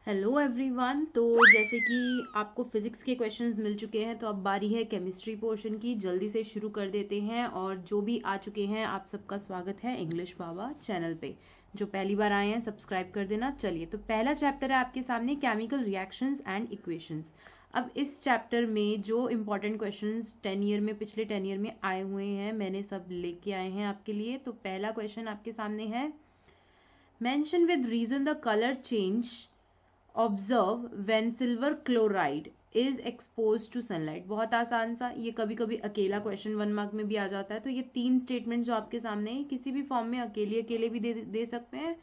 Hello everyone. तो जैसे कि आपको फिजिक्स के क्वेश्चंस मिल चुके हैं, तो अब बारी है केमिस्ट्री पोर्शन की। जल्दी से शुरू कर देते हैं। और जो भी आ चुके हैं, आप सबका स्वागत है इंग्लिश बाबा चैनल पे। जो पहली बार आए हैं सब्सक्राइब कर देना। चलिए, तो पहला चैप्टर है आपके सामने, केमिकल रिएक्शंस एंड इक्वेशंस। अब इस चैप्टर में जो इम्पोर्टेंट क्वेश्चंस पिछले 10 ईयर में आए हुए हैं, मैंने सब लेके आए हैं आपके लिए। तो पहला क्वेश्चन आपके सामने है, mention with reason the colour change observe when silver chloride is expose to sunlight. बहुत आसान सा, ये कभी कभी अकेला क्वेश्चन 1 मार्क में भी आ जाता है। तो ये 3 स्टेटमेंट जो आपके सामने है, किसी भी फॉर्म में अकेले अकेले भी दे सकते हैं,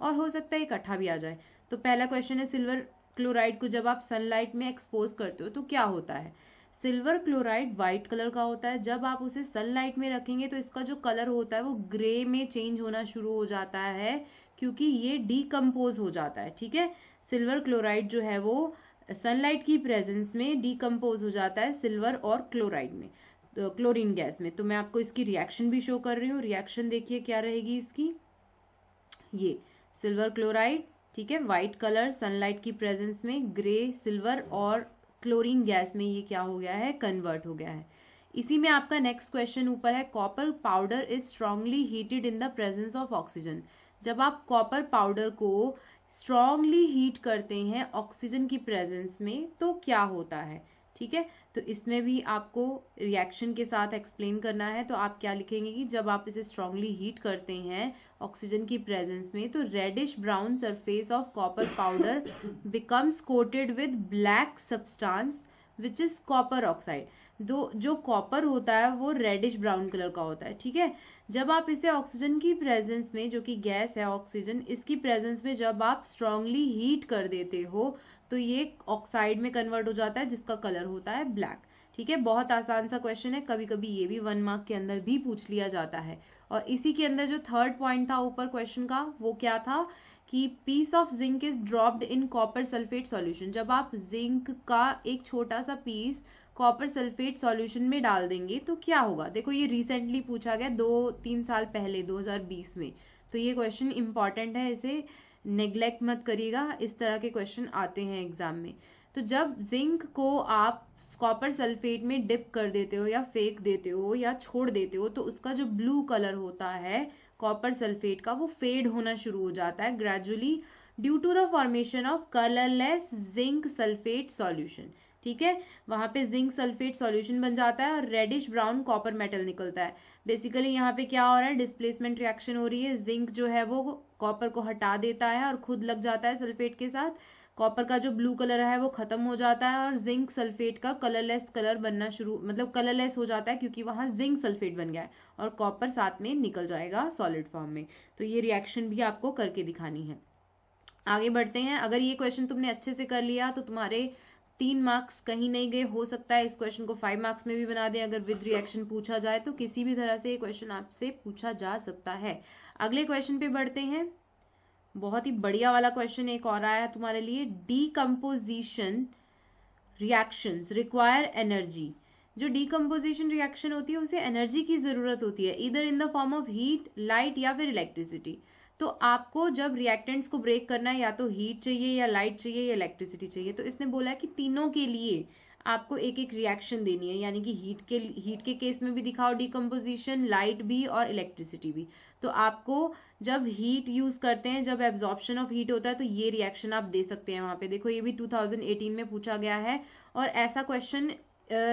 और हो सकता है इकट्ठा भी आ जाए। तो पहला क्वेश्चन है, सिल्वर क्लोराइड को जब आप सनलाइट में एक्सपोज करते हो तो क्या होता है। सिल्वर क्लोराइड व्हाइट कलर का होता है। जब आप उसे सनलाइट में रखेंगे तो इसका जो कलर होता है वो ग्रे में चेंज होना शुरू हो जाता है, क्योंकि ये डीकम्पोज हो जाता है। ठीक है, सिल्वर क्लोराइड जो है वो सनलाइट की प्रेजेंस में डीकम्पोज हो जाता है सिल्वर और क्लोराइड में, तो क्लोरीन गैस में। तो मैं आपको इसकी रिएक्शन भी शो कर रही हूँ। रिएक्शन देखिए क्या रहेगी इसकी। ये सिल्वर क्लोराइड, ठीक है, व्हाइट कलर, सनलाइट की प्रेजेंस में ग्रे सिल्वर, और क्लोरीन गैस में ये क्या हो गया है, कन्वर्ट हो गया है। इसी में आपका नेक्स्ट क्वेश्चन ऊपर है, copper powder is strongly heated in the presence of oxygen. जब आप कॉपर पाउडर को स्ट्रांगली हीट करते हैं ऑक्सीजन की प्रेजेंस में तो क्या होता है। ठीक है, तो इसमें भी आपको रिएक्शन के साथ एक्सप्लेन करना है। तो आप क्या लिखेंगे कि जब आप इसे स्ट्रांगली हीट करते हैं ऑक्सीजन की प्रेजेंस में, तो reddish brown surface of copper powder becomes coated with black substance which is copper oxide. जो कॉपर होता है वो रेडिश ब्राउन कलर का होता है। ठीक है, जब आप इसे ऑक्सीजन की प्रेजेंस में, जो कि गैस है ऑक्सीजन, इसकी प्रेजेंस में जब आप स्ट्रांगली हीट कर देते हो तो ये ऑक्साइड में कन्वर्ट हो जाता है, जिसका कलर होता है ब्लैक। ठीक है, बहुत आसान सा क्वेश्चन है, कभी कभी ये भी 1 मार्क के अंदर भी पूछ लिया जाता है। और इसी के अंदर जो थर्ड पॉइंट था ऊपर क्वेश्चन का, वो क्या था कि piece of zinc is dropped in copper sulphate solution. जब आप जिंक का एक छोटा सा पीस कॉपर सल्फेट सॉल्यूशन में डाल देंगे तो क्या होगा। देखो, ये रिसेंटली पूछा गया 2-3 साल पहले, 2020 में। तो ये क्वेश्चन इंपॉर्टेंट है, इसे नेग्लेक्ट मत करिएगा, इस तरह के क्वेश्चन आते हैं एग्जाम में। तो जब जिंक को आप कॉपर सल्फेट में डिप कर देते हो या फेंक देते हो या छोड़ देते हो, तो उसका जो ब्लू कलर होता है कॉपर सल्फेट का, वो फेड होना शुरू हो जाता है gradually, due to the formation of colourless zinc sulphate solution. ठीक है, वहां पे जिंक सल्फेट सॉल्यूशन बन जाता है और रेडिश ब्राउन कॉपर मेटल निकलता है। बेसिकली यहाँ पे क्या हो रहा है, डिस्प्लेसमेंट रिएक्शन हो रही है। जिंक जो है वो कॉपर को हटा देता है और खुद लग जाता है सल्फेट के साथ। कॉपर का जो ब्लू कलर है वो खत्म हो जाता है और जिंक सल्फेट का कलरलेस कलर बनना शुरू, मतलब कलरलेस हो जाता है, क्योंकि वहां जिंक सल्फेट बन गया है और कॉपर साथ में निकल जाएगा सॉलिड फॉर्म में। तो ये रिएक्शन भी आपको करके दिखानी है। आगे बढ़ते हैं। अगर ये क्वेश्चन तुमने अच्छे से कर लिया तो तुम्हारे 3 मार्क्स कहीं नहीं गए। हो सकता है इस क्वेश्चन को 5 मार्क्स में भी बना दें, अगर विद रिएक्शन पूछा जाए तो किसी भी तरह से ये क्वेश्चन आपसे पूछा जा सकता है। अगले क्वेश्चन पे बढ़ते हैं। बहुत ही बढ़िया वाला क्वेश्चन एक और आया तुम्हारे लिए, डीकम्पोजिशन रिएक्शंस रिक्वायर एनर्जी। जो डीकम्पोजिशन रिएक्शन होती है उसे एनर्जी की जरूरत होती है, इधर in the form of heat, light या फिर इलेक्ट्रिसिटी। तो आपको जब रिएक्टेंट्स को ब्रेक करना है, या तो हीट चाहिए या लाइट चाहिए या इलेक्ट्रिसिटी चाहिए। तो इसने बोला है कि तीनों के लिए आपको एक एक रिएक्शन देनी है, यानी कि हीट के केस में भी दिखाओ डीकम्पोजिशन, लाइट भी और इलेक्ट्रिसिटी भी। तो आपको जब हीट यूज करते हैं, जब एब्जॉर्प्शन ऑफ हीट होता है, तो ये रिएक्शन आप दे सकते हैं वहां पे। देखो, ये भी 2018 में पूछा गया है। और ऐसा क्वेश्चन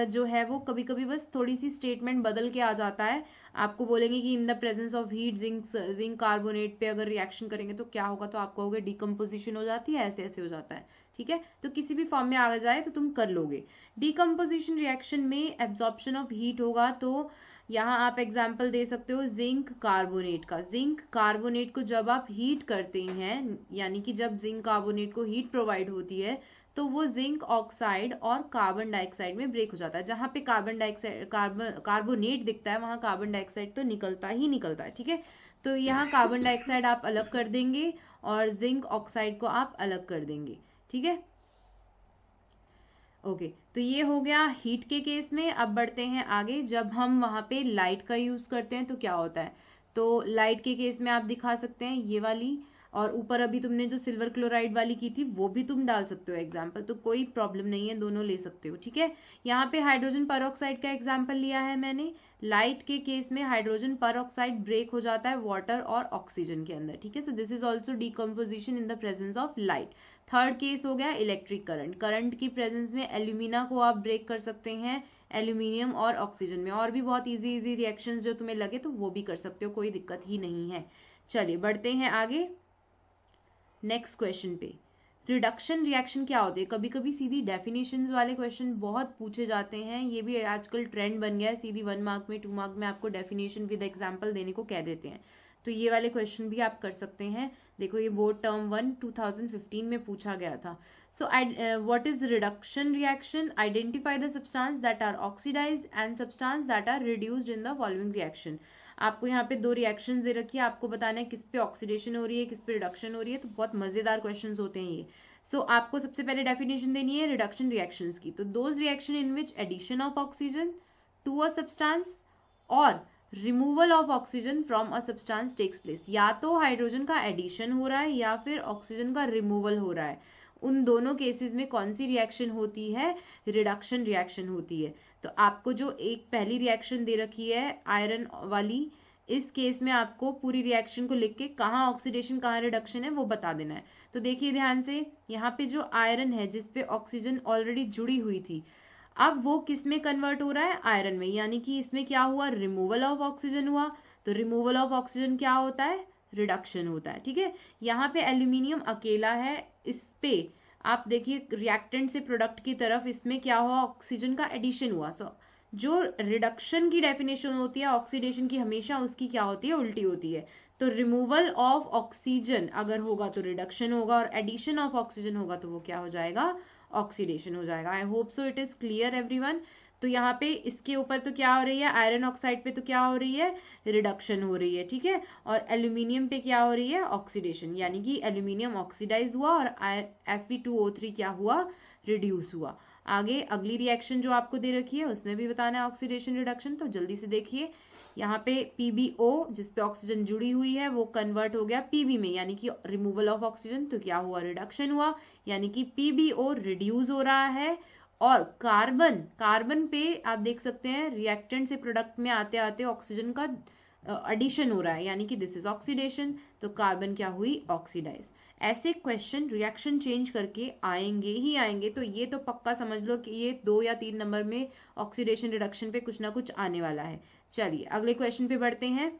जो है वो कभी कभी बस थोड़ी सी स्टेटमेंट बदल के आ जाता है। आपको बोलेंगे कि in the presence of heat zinc carbonate पे अगर रिएक्शन करेंगे तो क्या होगा, तो आप कहोगे डीकम्पोजिशन हो जाती है, ऐसे ऐसे हो जाता है। ठीक है, तो किसी भी फॉर्म में आ जाए तो तुम कर लोगे। डीकम्पोजिशन रिएक्शन में एब्जॉर्प्शन ऑफ हीट होगा, तो यहाँ आप एग्जाम्पल दे सकते हो जिंक कार्बोनेट का। जिंक कार्बोनेट को जब आप हीट करते हैं, यानी कि जब जिंक कार्बोनेट को हीट प्रोवाइड होती है, तो वो जिंक ऑक्साइड और कार्बन डाइऑक्साइड में ब्रेक हो जाता है। जहां पे कार्बन डाइऑक्साइड कार्बोनेट दिखता है वहां कार्बन डाइऑक्साइड तो निकलता ही निकलता है। ठीक है, तो यहाँ कार्बन डाइऑक्साइड आप अलग कर देंगे और जिंक ऑक्साइड को आप अलग कर देंगे। ठीक है, ओके, तो ये हो गया हीट के केस में। अब बढ़ते हैं आगे। जब हम वहां पे लाइट का यूज करते हैं तो क्या होता है। तो लाइट के केस में आप दिखा सकते हैं ये वाली, और ऊपर अभी तुमने जो सिल्वर क्लोराइड वाली की थी वो भी तुम डाल सकते हो एग्जाम्पल, तो कोई प्रॉब्लम नहीं है, दोनों ले सकते हो। ठीक है, यहाँ पे हाइड्रोजन परऑक्साइड का एग्जाम्पल लिया है मैंने। लाइट के केस में हाइड्रोजन परऑक्साइड ब्रेक हो जाता है वाटर और ऑक्सीजन के अंदर। ठीक है, so this is also decomposition in the presence of light. Third case हो गया इलेक्ट्रिक करंट। करंट की प्रेजेंस में एल्यूमिना को आप ब्रेक कर सकते हैं एल्यूमिनियम और ऑक्सीजन में। और भी बहुत इजी इजी रिएक्शंस जो तुम्हें लगे तो वो भी कर सकते हो, कोई दिक्कत ही नहीं है। चलिए बढ़ते हैं आगे नेक्स्ट क्वेश्चन पे। रिडक्शन रिएक्शन क्या होती है? कभी कभी सीधी डेफिनेशंस वाले क्वेश्चन बहुत पूछे जाते हैं, ये भी आजकल ट्रेंड बन गया है, सीधी 1 मार्क में 2 मार्क में आपको डेफिनेशन विद एग्जांपल देने को कह देते हैं। तो ये वाले क्वेश्चन भी आप कर सकते हैं। देखो ये बोर्ड टर्म 1 2015 में पूछा गया था। So what is reduction reaction? Identify the substance that are oxidised and substance that are reduced in the following reaction. आपको यहाँ पे 2 रिएक्शन दे रखी है, आपको बताना है किस पे ऑक्सीडेशन हो रही है, किस पे रिडक्शन हो रही है। तो बहुत मजेदार क्वेश्चन होते हैं ये। सो आपको सबसे पहले डेफिनेशन देनी है रिडक्शन रिएक्शंस की। तो those reaction in which addition of oxygen to a substance और removal of oxygen from a substance takes place. या तो हाइड्रोजन का एडिशन हो रहा है या फिर ऑक्सीजन का रिमूवल हो रहा है। उन दोनों केसेस में कौन सी रिएक्शन होती है? रिडक्शन रिएक्शन होती है। तो आपको जो एक पहली रिएक्शन दे रखी है आयरन वाली, इस केस में आपको पूरी रिएक्शन को लिख के कहाँ ऑक्सीडेशन कहाँ रिडक्शन है वो बता देना है। तो देखिए ध्यान से, यहाँ पे जो आयरन है जिसपे ऑक्सीजन ऑलरेडी जुड़ी हुई थी, अब वो किस में कन्वर्ट हो रहा है? आयरन में। यानी कि इसमें क्या हुआ? रिमूवल ऑफ ऑक्सीजन हुआ। तो रिमूवल ऑफ ऑक्सीजन क्या होता है? रिडक्शन होता है। ठीक है, यहाँ पे एल्यूमिनियम अकेला है, इस पे आप देखिए रिएक्टेंट से प्रोडक्ट की तरफ इसमें क्या हुआ? ऑक्सीजन का एडिशन हुआ। सो जो रिडक्शन की डेफिनेशन होती है ऑक्सीडेशन की, हमेशा उसकी क्या होती है? उल्टी होती है। तो रिमूवल ऑफ ऑक्सीजन अगर होगा तो रिडक्शन होगा, और एडिशन ऑफ ऑक्सीजन होगा तो वो क्या हो जाएगा? ऑक्सीडेशन हो जाएगा। I hope so it is clear everyone. तो यहाँ पे इसके ऊपर तो क्या हो रही है? आयरन ऑक्साइड पे तो क्या हो रही है? रिडक्शन हो रही है। ठीक है, और एल्यूमिनियम पे क्या हो रही है? ऑक्सीडेशन, यानी कि एल्यूमिनियम ऑक्सीडाइज हुआ और Fe2O3 क्या हुआ? रिड्यूस हुआ। आगे अगली रिएक्शन जो आपको दे रखी है उसमें भी बताना है ऑक्सीडेशन रिडक्शन। तो जल्दी से देखिए, यहाँ पे PbO जिसपे ऑक्सीजन जुड़ी हुई है वो कन्वर्ट हो गया Pb में, यानी कि रिमूवल ऑफ ऑक्सीजन। तो क्या हुआ? रिडक्शन हुआ, यानी कि PbO रिड्यूस हो रहा है। और कार्बन पे आप देख सकते हैं रिएक्टेंट से प्रोडक्ट में आते आते ऑक्सीजन का एडिशन हो रहा है, यानी कि दिस इज ऑक्सीडेशन। तो कार्बन क्या हुई? ऑक्सीडाइज। ऐसे क्वेश्चन रिएक्शन चेंज करके आएंगे ही आएंगे, तो ये तो पक्का समझ लो कि ये 2 या 3 नंबर में ऑक्सीडेशन रिडक्शन पे कुछ ना कुछ आने वाला है। चलिए अगले क्वेश्चन पे बढ़ते हैं।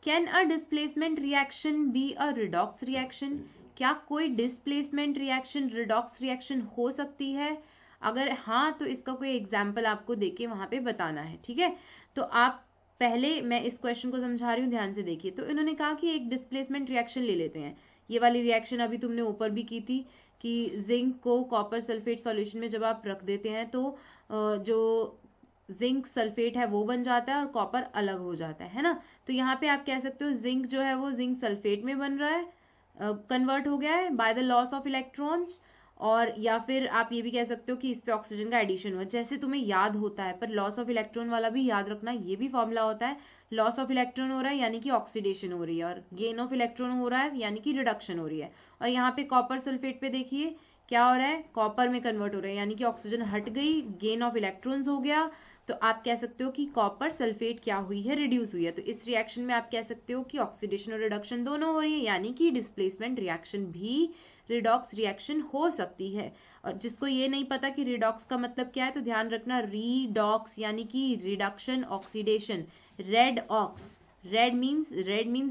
Can a displacement reaction be a redox reaction? क्या कोई डिस्प्लेसमेंट रिएक्शन रिडॉक्स रिएक्शन हो सकती है? अगर हाँ तो इसका कोई एग्जाम्पल आपको देके वहां पे बताना है। ठीक है, तो आप पहले मैं इस क्वेश्चन को समझा रही हूँ, ध्यान से देखिए। तो इन्होंने कहा कि एक डिस्प्लेसमेंट रिएक्शन ले लेते हैं। ये वाली रिएक्शन अभी तुमने ऊपर भी की थी कि जिंक को कॉपर सल्फेट सॉल्यूशन में जब आप रख देते हैं तो जो जिंक सल्फेट है वो बन जाता है और कॉपर अलग हो जाता है ना। तो यहाँ पे आप कह सकते हो जिंक जो है वो जिंक सल्फेट में बन रहा है, कन्वर्ट हो गया है by the loss of electrons. और या फिर आप ये भी कह सकते हो कि इस पे ऑक्सीजन का एडिशन हुआ, जैसे तुम्हें याद होता है। पर लॉस ऑफ इलेक्ट्रॉन वाला भी याद रखना, ये भी फॉर्मूला होता है। लॉस ऑफ इलेक्ट्रॉन हो रहा है यानी कि ऑक्सीडेशन हो रही है, और गेन ऑफ इलेक्ट्रॉन हो रहा है यानी कि रिडक्शन हो रही है। और यहाँ पे कॉपर सल्फेट पे देखिए क्या हो रहा है? कॉपर में कन्वर्ट हो रहा है, यानी कि ऑक्सीजन हट गई, गेन ऑफ इलेक्ट्रॉन्स हो गया। तो आप कह सकते हो कि कॉपर सल्फेट क्या हुई है? रिड्यूस हुई है। तो इस रिएक्शन में आप कह सकते हो कि ऑक्सीडेशन और रिडक्शन दोनों हो रही है, यानी कि डिस्प्लेसमेंट रिएक्शन भी रिडॉक्स रिएक्शन हो सकती है। और जिसको ये नहीं पता कि रिडॉक्स का मतलब क्या है, तो ध्यान रखना, रीडॉक्स यानी कि reduction oxidation. Red ox, red means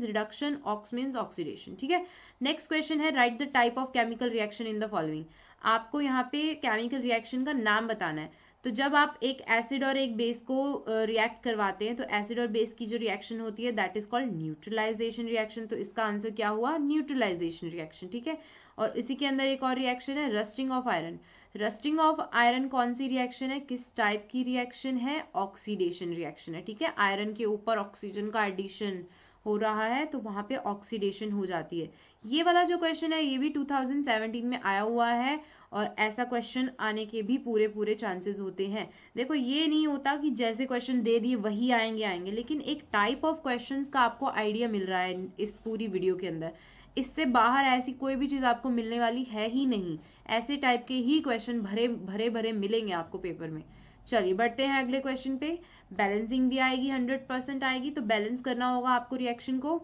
reduction, ox means oxidation. ठीक है, नेक्स्ट क्वेश्चन है write the type of chemical reaction in the following. आपको यहाँ पे केमिकल रिएक्शन का नाम बताना है। तो जब आप एक एसिड और एक बेस को रिएक्ट करवाते हैं तो एसिड और बेस की जो रिएक्शन होती है that is called neutralisation reaction. तो इसका आंसर क्या हुआ? Neutralisation reaction. ठीक है, और इसी के अंदर एक और रिएक्शन है rusting of iron. Rusting of iron कौन सी रिएक्शन है? किस टाइप की रिएक्शन है? ऑक्सीडेशन रिएक्शन है। ठीक है, आयरन के ऊपर ऑक्सीजन का एडिशन हो रहा है तो वहां पे ऑक्सीडेशन हो जाती है। ये वाला जो क्वेश्चन है ये भी 2017 में आया हुआ है और ऐसा क्वेश्चन आने के भी पूरे पूरे चांसेस होते हैं। देखो ये नहीं होता कि जैसे क्वेश्चन दे दिए वही आएंगे, लेकिन एक टाइप ऑफ क्वेश्चंस का आपको आइडिया मिल रहा है इस पूरी वीडियो के अंदर। इससे बाहर ऐसी कोई भी चीज आपको मिलने वाली है ही नहीं, ऐसे टाइप के ही क्वेश्चन भरे भरे भरे मिलेंगे आपको पेपर में। चलिए बढ़ते हैं अगले क्वेश्चन पे। बैलेंसिंग भी आएगी, 100% आएगी, तो बैलेंस करना होगा आपको रिएक्शन को।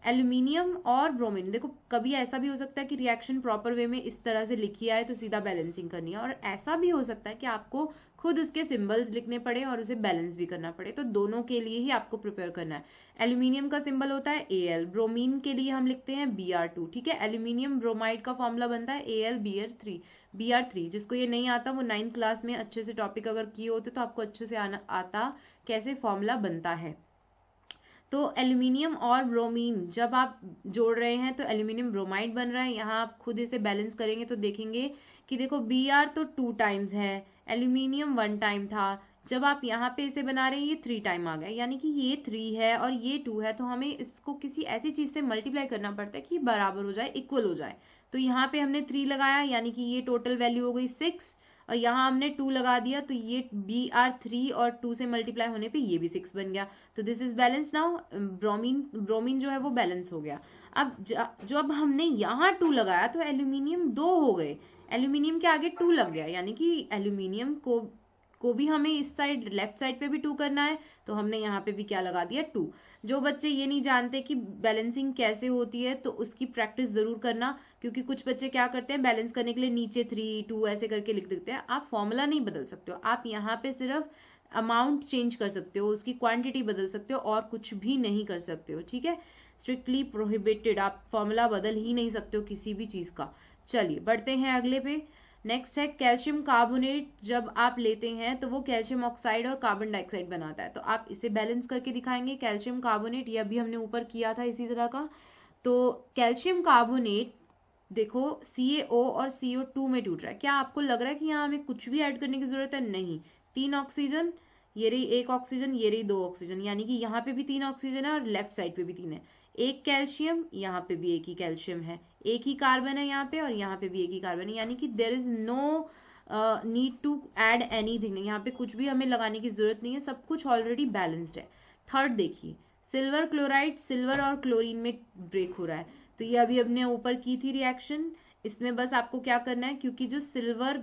एल्यूमिनियम और ब्रोमीन, देखो कभी ऐसा भी हो सकता है कि रिएक्शन प्रॉपर वे में इस तरह से लिखी आए तो सीधा बैलेंसिंग करनी है, और ऐसा भी हो सकता है कि आपको खुद उसके सिंबल्स लिखने पड़े और उसे बैलेंस भी करना पड़े, तो दोनों के लिए ही आपको प्रिपेयर करना है। एल्यूमिनियम का सिंबल होता है Al, ब्रोमीन के लिए हम लिखते हैं Br2, ठीक है। एल्यूमिनियम ब्रोमाइड का फॉर्मूला बनता है Al जिसको ये नहीं आता वो 9th क्लास में अच्छे से टॉपिक अगर किए होते तो आपको अच्छे से आता कैसे फॉर्मूला बनता है। तो एल्यूमिनियम और ब्रोमीन जब आप जोड़ रहे हैं तो एल्यूमिनियम ब्रोमाइड बन रहा है। यहाँ आप खुद इसे बैलेंस करेंगे तो देखेंगे कि देखो Br तो 2 टाइम्स है, एल्यूमिनियम 1 टाइम था, जब आप यहाँ पे इसे बना रहे हैं ये 3 टाइम आ गया, यानी कि ये 3 है और ये 2 है, तो हमें इसको किसी ऐसी चीज से मल्टीप्लाई करना पड़ता है कि बराबर हो जाए, इक्वल हो जाए। तो यहाँ पे हमने 3 लगाया, यानी कि ये टोटल वैल्यू हो गई 6, और यहाँ हमने 2 लगा दिया, तो ये Br3 और 2 से मल्टीप्लाई होने पे ये भी 6 बन गया। तो this is balance now. Bromine जो है वो बैलेंस हो गया। अब जब हमने यहाँ 2 लगाया तो एल्यूमिनियम 2 हो गए, एल्यूमिनियम के आगे 2 लग गया, यानी कि एल्यूमिनियम को भी हमें इस साइड लेफ्ट साइड पे भी 2 करना है, तो हमने यहाँ पे भी क्या लगा दिया 2। जो बच्चे ये नहीं जानते कि बैलेंसिंग कैसे होती है तो उसकी प्रैक्टिस जरूर करना, क्योंकि कुछ बच्चे क्या करते हैं बैलेंस करने के लिए नीचे 3 2 ऐसे करके लिख देते हैं। आप फॉर्मूला नहीं बदल सकते हो, आप यहाँ पे सिर्फ अमाउंट चेंज कर सकते हो, उसकी क्वांटिटी बदल सकते हो और कुछ भी नहीं कर सकते हो, ठीक है। स्ट्रिक्टली प्रोहिबिटेड, आप फॉर्मूला बदल ही नहीं सकते हो किसी भी चीज का। चलिए बढ़ते हैं अगले पे। नेक्स्ट है कैल्शियम कार्बोनेट, जब आप लेते हैं तो वो कैल्शियम ऑक्साइड और कार्बन डाइऑक्साइड बनाता है, तो आप इसे बैलेंस करके दिखाएंगे। कैल्शियम कार्बोनेट ये अभी हमने ऊपर किया था इसी तरह का। तो कैल्शियम कार्बोनेट देखो CaO और CO2 में टूट रहा है। क्या आपको लग रहा है कि यहाँ हमें कुछ भी ऐड करने की जरूरत है? नहीं। 3 ऑक्सीजन, ये रही 1 ऑक्सीजन, ये रही 2 ऑक्सीजन, यानी कि यहाँ पे भी 3 ऑक्सीजन है और लेफ्ट साइड पे भी 3 है। एक कैल्शियम, यहाँ पे भी एक ही कैल्शियम है, एक ही कार्बन है यहाँ पे और यहाँ पे भी एक ही कार्बन है, यानी कि there is no need to add anything, यहाँ पे कुछ भी हमें लगाने की जरूरत नहीं है, सब कुछ ऑलरेडी बैलेंस्ड है। थर्ड देखिए, सिल्वर क्लोराइड, सिल्वर और क्लोरीन में ब्रेक हो रहा है, तो ये अभी हमने ऊपर की थी रिएक्शन। इसमें बस आपको क्या करना है, क्योंकि जो सिल्वर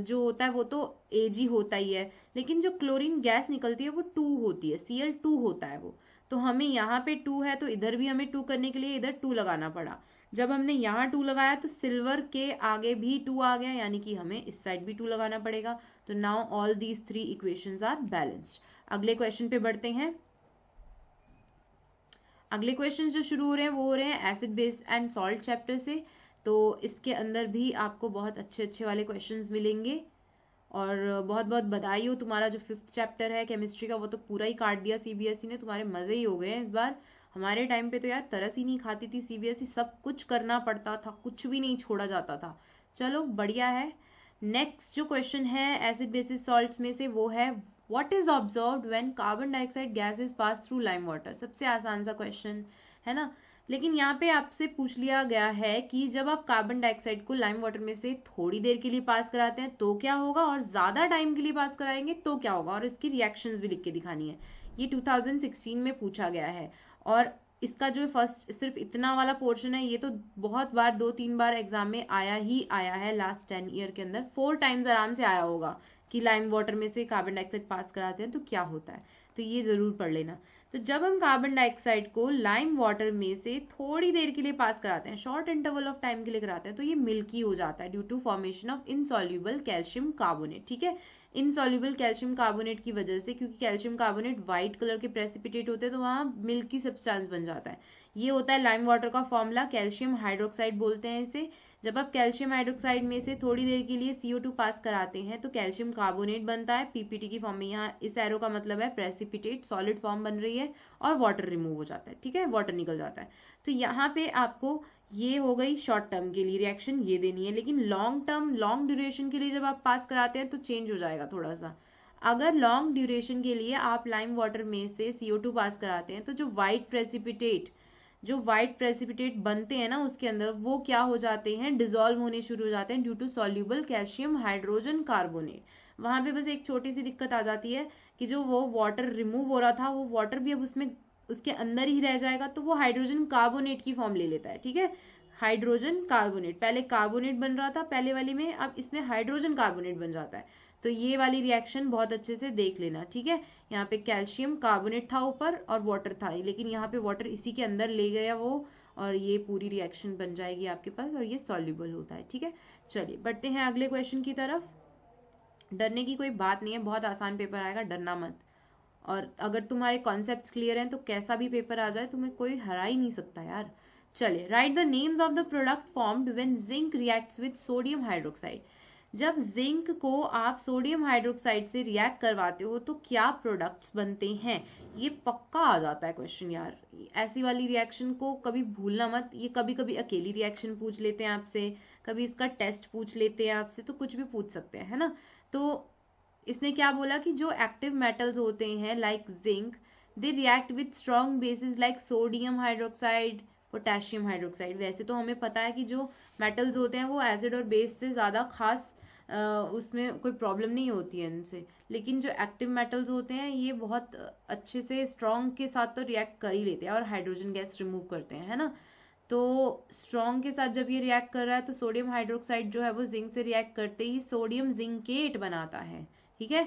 जो होता है वो तो Ag होता ही है, लेकिन जो क्लोरीन गैस निकलती है वो 2 होती है, Cl2 होता है वो, तो हमें यहाँ पे 2 है तो इधर भी हमें 2 करने के लिए इधर 2 लगाना पड़ा। जब हमने यहाँ 2 लगाया तो सिल्वर के आगे भी 2 आ गया, यानी कि हमें इस साइड भी 2 लगाना पड़ेगा। तो now all these 3 equations are balanced. अगले क्वेश्चन पे बढ़ते हैं। अगले क्वेश्चन जो शुरू हो रहे हैं वो हो रहे हैं acid base and salt chapter से, तो इसके अंदर भी आपको बहुत अच्छे अच्छे वाले क्वेश्चंस मिलेंगे। और बहुत बहुत बधाई हो, तुम्हारा जो 5th चैप्टर है केमिस्ट्री का वो तो पूरा ही काट दिया CBSE ने, तुम्हारे मजे ही हो गए हैं इस बार। हमारे टाइम पे तो यार तरस ही नहीं खाती थी CBSE, सब कुछ करना पड़ता था, कुछ भी नहीं छोड़ा जाता था। चलो बढ़िया है। नेक्स्ट जो क्वेश्चन है एसिड बेसिस सॉल्ट्स में से वो है what is observed when carbon dioxide gas is pass through lime water. सबसे आसान सा क्वेश्चन है ना, लेकिन यहाँ पे आपसे पूछ लिया गया है कि जब आप कार्बन डाइऑक्साइड को लाइम वाटर में से थोड़ी देर के लिए पास कराते हैं तो क्या होगा, और ज्यादा टाइम के लिए पास कराएंगे तो क्या होगा, और इसकी रिएक्शंस भी लिख के दिखानी है। ये 2016 में पूछा गया है, और इसका जो फर्स्ट सिर्फ इतना वाला पोर्शन है ये तो बहुत बार 2-3 बार एग्जाम में आया ही आया है, लास्ट 10 ईयर के अंदर 4 टाइम्स आराम से आया होगा कि लाइम वाटर में से कार्बन डाइऑक्साइड पास कराते हैं तो क्या होता है, तो ये जरूर पढ़ लेना। तो जब हम कार्बन डाइऑक्साइड को लाइम वाटर में से थोड़ी देर के लिए पास कराते हैं, शॉर्ट इंटरवल ऑफ टाइम के लिए कराते हैं, तो ये मिल्की हो जाता है due to formation of insoluble calcium carbonate, ठीक है। इनसॉल्युबल कैल्शियम कार्बोनेट की वजह से, क्योंकि कैल्शियम कार्बोनेट व्हाइट कलर के प्रेसिपिटेट होते हैं तो वहां मिल्की सब्सटेंस बन जाता है। ये होता है लाइम वाटर का फॉर्मूला, कैल्शियम हाइड्रोक्साइड बोलते हैं इसे। जब आप कैल्शियम हाइड्रोक्साइड में से थोड़ी देर के लिए CO2 पास कराते हैं तो कैल्शियम कार्बोनेट बनता है PPT की फॉर्म में, यहाँ इस एरो का मतलब है प्रेसिपिटेट, सॉलिड फॉर्म बन रही है और वाटर रिमूव हो जाता है, ठीक है, वाटर निकल जाता है। तो यहाँ पे आपको ये हो गई शॉर्ट टर्म के लिए रिएक्शन ये देनी है, लेकिन लॉन्ग टर्म लॉन्ग ड्यूरेशन के लिए जब आप पास कराते हैं तो चेंज हो जाएगा थोड़ा सा। अगर लॉन्ग ड्यूरेशन के लिए आप लाइम वाटर में से CO2 पास कराते हैं तो जो व्हाइट प्रेसिपिटेट जो व्हाइट प्रेसिपिटेट बनते हैं ना उसके अंदर, वो क्या हो जाते हैं, डिजोल्व होने शुरू हो जाते हैं due to soluble calcium hydrogen carbonate. वहां पे बस एक छोटी सी दिक्कत आ जाती है कि जो वो वाटर रिमूव हो रहा था, वो वाटर भी अब उसमें उसके अंदर ही रह जाएगा, तो वो हाइड्रोजन कार्बोनेट की फॉर्म ले लेता है। ठीक है, हाइड्रोजन कार्बोनेट, पहले कार्बोनेट बन रहा था पहले वाली में, अब इसमें हाइड्रोजन कार्बोनेट बन जाता है। तो ये वाली रिएक्शन बहुत अच्छे से देख लेना। ठीक है, यहाँ पे कैल्शियम कार्बोनेट था ऊपर और वाटर था, लेकिन यहाँ पे वाटर इसी के अंदर ले गया वो, और ये पूरी रिएक्शन बन जाएगी आपके पास और ये सॉल्युबल होता है। ठीक है, चलिए बढ़ते हैं अगले क्वेश्चन की तरफ। डरने की कोई बात नहीं है, बहुत आसान पेपर आएगा, डरना मत। और अगर तुम्हारे कॉन्सेप्ट्स क्लियर हैं तो कैसा भी पेपर आ जाए तुम्हें कोई हरा ही नहीं सकता यार। चलिए, right the names of the product formed when zinc reacts with sodium hydroxide. जब जिंक को आप सोडियम हाइड्रोक्साइड से रिएक्ट करवाते हो तो क्या प्रोडक्ट्स बनते हैं, ये पक्का आ जाता है क्वेश्चन यार। ऐसी वाली रिएक्शन को कभी भूलना मत। ये कभी कभी अकेली रिएक्शन पूछ लेते हैं आपसे, कभी इसका टेस्ट पूछ लेते हैं आपसे, तो कुछ भी पूछ सकते हैं, है ना। तो इसने क्या बोला कि जो एक्टिव मेटल्स होते हैं like zinc, they react with strong bases like sodium hydroxide, potassium hydroxide. वैसे तो हमें पता है कि जो मेटल्स होते हैं वो एसिड और बेस से ज़्यादा खास उसमें कोई प्रॉब्लम नहीं होती है इनसे, लेकिन जो एक्टिव मेटल्स होते हैं ये बहुत अच्छे से स्ट्रॉन्ग के साथ तो रिएक्ट कर ही लेते हैं और हाइड्रोजन गैस रिमूव करते हैं, है ना। तो स्ट्रॉन्ग के साथ जब ये रिएक्ट कर रहा है तो सोडियम हाइड्रोक्साइड जो है वो जिंक से रिएक्ट करते ही सोडियम जिंकेट बनाता है। ठीक है,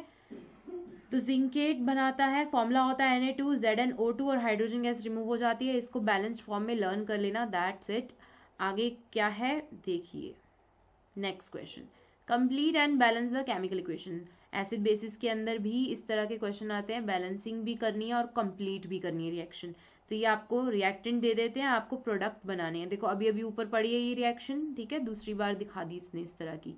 तो जिंकेट बनाता है, फॉर्मूला होता है Na2ZnO2 और हाइड्रोजन गैस रिमूव हो जाती है। इसको बैलेंस्ड फॉर्म में लर्न कर लेना, दैट्स इट। आगे क्या है देखिए, next question, complete and balance the chemical equation. Acid basis के अंदर भी इस तरह के क्वेश्चन आते हैं, बैलेंसिंग भी करनी है और कंप्लीट भी करनी है रिएक्शन। तो ये आपको रिएक्टेंट दे देते हैं, आपको प्रोडक्ट बनाने हैं। देखो अभी अभी ऊपर पड़ी है ये रिएक्शन, ठीक है, दूसरी बार दिखा दी इसने इस तरह की।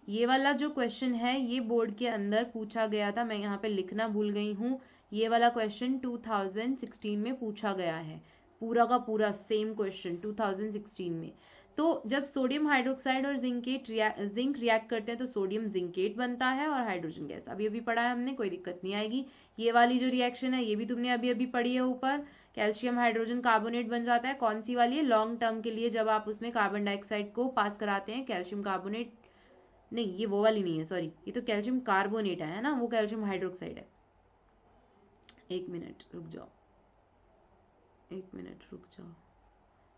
ये वाला जो क्वेश्चन है ये बोर्ड के अंदर पूछा गया था, मैं यहाँ पे लिखना भूल गई हूँ। ये वाला क्वेश्चन 2016 में पूछा गया है, पूरा का पूरा सेम क्वेश्चन 2016 में। तो जब सोडियम हाइड्रोक्साइड और जिंक रिएक्ट करते हैं तो सोडियम जिंकेट बनता है और हाइड्रोजन गैस, अभी अभी पढ़ा है हमने, कोई दिक्कत नहीं आएगी। ये वाली जो रिएक्शन है ये भी तुमने अभी अभी पढ़ी है ऊपर, कैल्शियम हाइड्रोजन कार्बोनेट बन जाता है। कौन सी वाली है, लॉन्ग टर्म के लिए, जब आप उसमें कार्बन डाइऑक्साइड को पास कराते हैं, कैल्शियम कार्बोनेट नहीं, ये वो वाली नहीं है, सॉरी, ये तो कैल्शियम कार्बोनेट है ना, वो कैल्शियम हाइड्रोक्साइड है। एक मिनट रुक जाओ, एक मिनट रुक जाओ,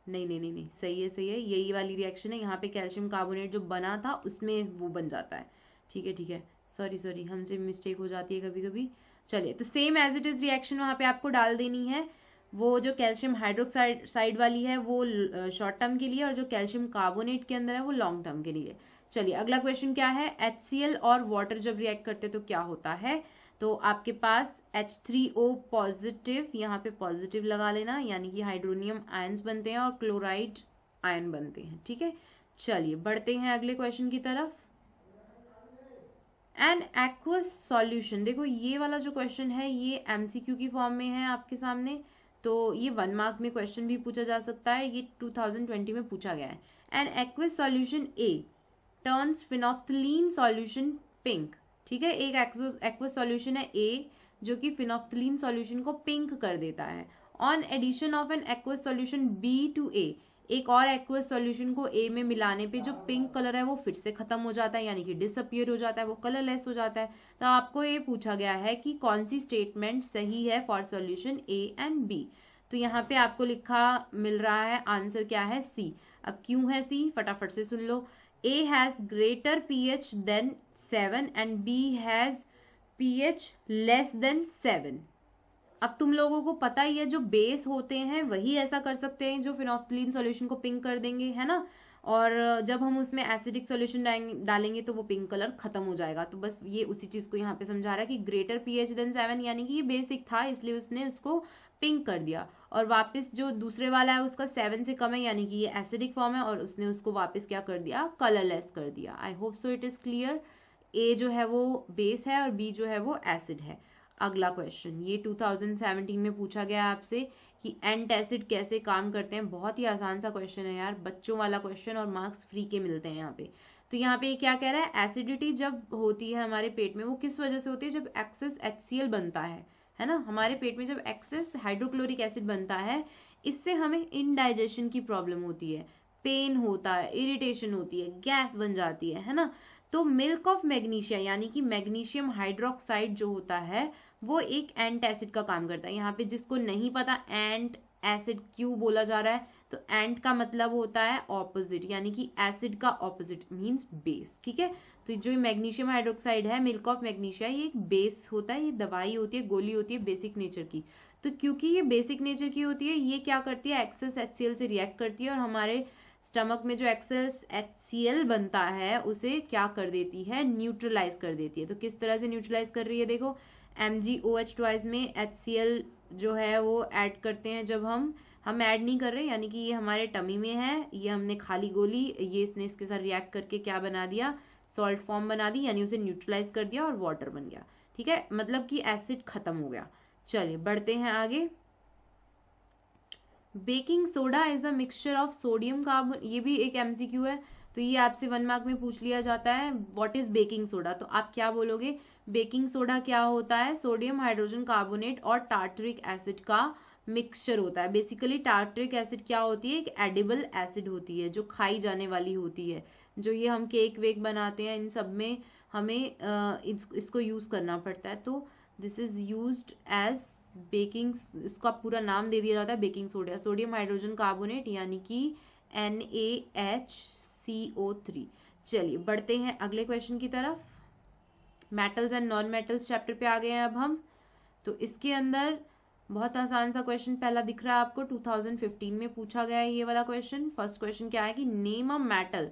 नहीं नहीं नहीं नहीं, सही है सही है, यही वाली रिएक्शन है। यहाँ पे कैल्शियम कार्बोनेट जो बना था उसमें वो बन जाता है। ठीक है, सॉरी सॉरी, हमसे मिस्टेक हो जाती है कभी कभी। चलिए, तो same as it is reaction वहाँ पे आपको डाल देनी है। वो जो कैल्शियम हाइड्रोक्साइड वाली है वो शॉर्ट टर्म के लिए, और जो कैल्शियम कार्बोनेट के अंदर है वो लॉन्ग टर्म के लिए। चलिए अगला क्वेश्चन क्या है, HCl और वाटर जब रिएक्ट करते हैं तो क्या होता है। तो आपके पास H3O पॉजिटिव, यहाँ पे पॉजिटिव लगा लेना, यानी कि हाइड्रोनियम आयंस बनते हैं और क्लोराइड आयन बनते हैं। ठीक है, चलिए बढ़ते हैं अगले क्वेश्चन की तरफ। एन एक्वस सॉल्यूशन, देखो ये वाला जो क्वेश्चन है ये MCQ की फॉर्म में है आपके सामने, तो ये 1 मार्क में क्वेश्चन भी पूछा जा सकता है, ये 2020 में पूछा गया है। N aqueous solution A turns phenolphthalein solution pink. ठीक है, एक एक्वस सॉल्यूशन है A जो कि फिनोफ्थलीन सॉल्यूशन को पिंक कर देता है। On addition of an aqueous solution B to A, एक और एक्वस सॉल्यूशन को A में मिलाने पे जो पिंक कलर है वो फिर से खत्म हो जाता है, यानी कि डिसअपियर हो जाता है, वो कलरलेस हो जाता है। तो आपको ये पूछा गया है कि कौन सी स्टेटमेंट सही है for solution A and B। तो यहाँ पे आपको लिखा मिल रहा है, आंसर क्या है, C। अब क्यों है C, फटाफट से सुन लो। A has greater pH than 7 and B has pH less than 7। अब तुम लोगों को पता ही है जो बेस होते हैं वही ऐसा कर सकते हैं जो फिनोफ्थलीन सॉल्यूशन को पिंक कर देंगे, है ना। और जब हम उसमें एसिडिक सॉल्यूशन डालेंगे तो वो पिंक कलर खत्म हो जाएगा। तो बस ये उसी चीज को यहाँ पे समझा रहा है कि ग्रेटर pH देन 7, यानी कि ये बेसिक था इसलिए उसने उसको पिंक कर दिया, और वापस जो दूसरे वाला है उसका 7 से कम है, यानी कि ये एसिडिक फॉर्म है, और उसने उसको वापस क्या कर दिया, कलरलेस कर दिया। I hope so it is clear. A जो है वो बेस है और B जो है वो एसिड है। अगला क्वेश्चन, ये 2017 में पूछा गया आपसे कि एंटासिड कैसे काम करते हैं। बहुत ही आसान सा क्वेश्चन है यार, बच्चों वाला क्वेश्चन, और मार्क्स फ्री के मिलते हैं यहाँ पे। तो यहाँ पे क्या कह रहा है, एसिडिटी जब होती है हमारे पेट में वो किस वजह से होती है, जब एक्सेस HCl बनता है ना, हमारे पेट में जब एक्सेस हाइड्रोक्लोरिक एसिड बनता है, इससे हमें इनडाइजेशन की प्रॉब्लम होती है, पेन होता है, इरिटेशन होती है, गैस बन जाती है ना। तो मिल्क ऑफ मैग्नीशिया यानी कि मैग्नीशियम हाइड्रोक्साइड जो होता है वो एक एंटासिड का काम करता है। यहाँ पे जिसको नहीं पता एंट एसिड क्यों बोला जा रहा है, तो एंट का मतलब होता है ऑपोजिट, यानी कि एसिड का ऑपोजिट मींस बेस। ठीक है, तो जो मैग्नीशियम हाइड्रोक्साइड है, मिल्क ऑफ मैग्नीशिया, ये एक बेस होता है, ये दवाई होती है, गोली होती है बेसिक नेचर की। तो क्योंकि ये बेसिक नेचर की होती है, ये क्या करती है, एक्सेस HCl से रिएक्ट करती है और हमारे स्टमक में जो एक्सेस HCl बनता है उसे क्या कर देती है, न्यूट्रलाइज कर देती है। तो किस तरह से न्यूट्रलाइज कर रही है, देखो MgOH ट्वाइस में HCl जो है वो ऐड करते हैं। जब हम ऐड नहीं कर रहे, यानी कि ये हमारे टमी में है, ये हमने खाली गोली, ये इसने इसके साथ रिएक्ट करके क्या बना दिया, सॉल्ट फॉर्म बना दी, यानी उसे न्यूट्रलाइज कर दिया और वाटर बन गया। ठीक है, मतलब कि एसिड खत्म हो गया। चलिए बढ़ते हैं आगे। Baking soda is a mixture of sodium carbon, ये भी एक MCQ है, तो ये आपसे 1 मार्क में पूछ लिया जाता है। व्हाट इज बेकिंग सोडा, तो आप क्या बोलोगे, बेकिंग सोडा क्या होता है, सोडियम हाइड्रोजन कार्बोनेट और टार्टरिक एसिड का मिक्सचर होता है। बेसिकली टार्टरिक एसिड क्या होती है, एक एडिबल एसिड होती है जो खाई जाने वाली होती है। जो ये हम केक वेक बनाते हैं इन सब में हमें इसको यूज करना पड़ता है। तो this is used as baking, इसका पूरा नाम दे दिया जाता है baking soda, sodium hydrogen carbonate यानी कि NaHCO3। चलिए बढ़ते हैं अगले क्वेश्चन की तरफ। Metals and non metals chapter पे आ गए हैं अब हम। तो इसके अंदर बहुत आसान सा क्वेश्चन पहला दिख रहा है आपको, 2015 में पूछा गया है ये वाला क्वेश्चन। फर्स्ट क्वेश्चन क्या है कि name a metal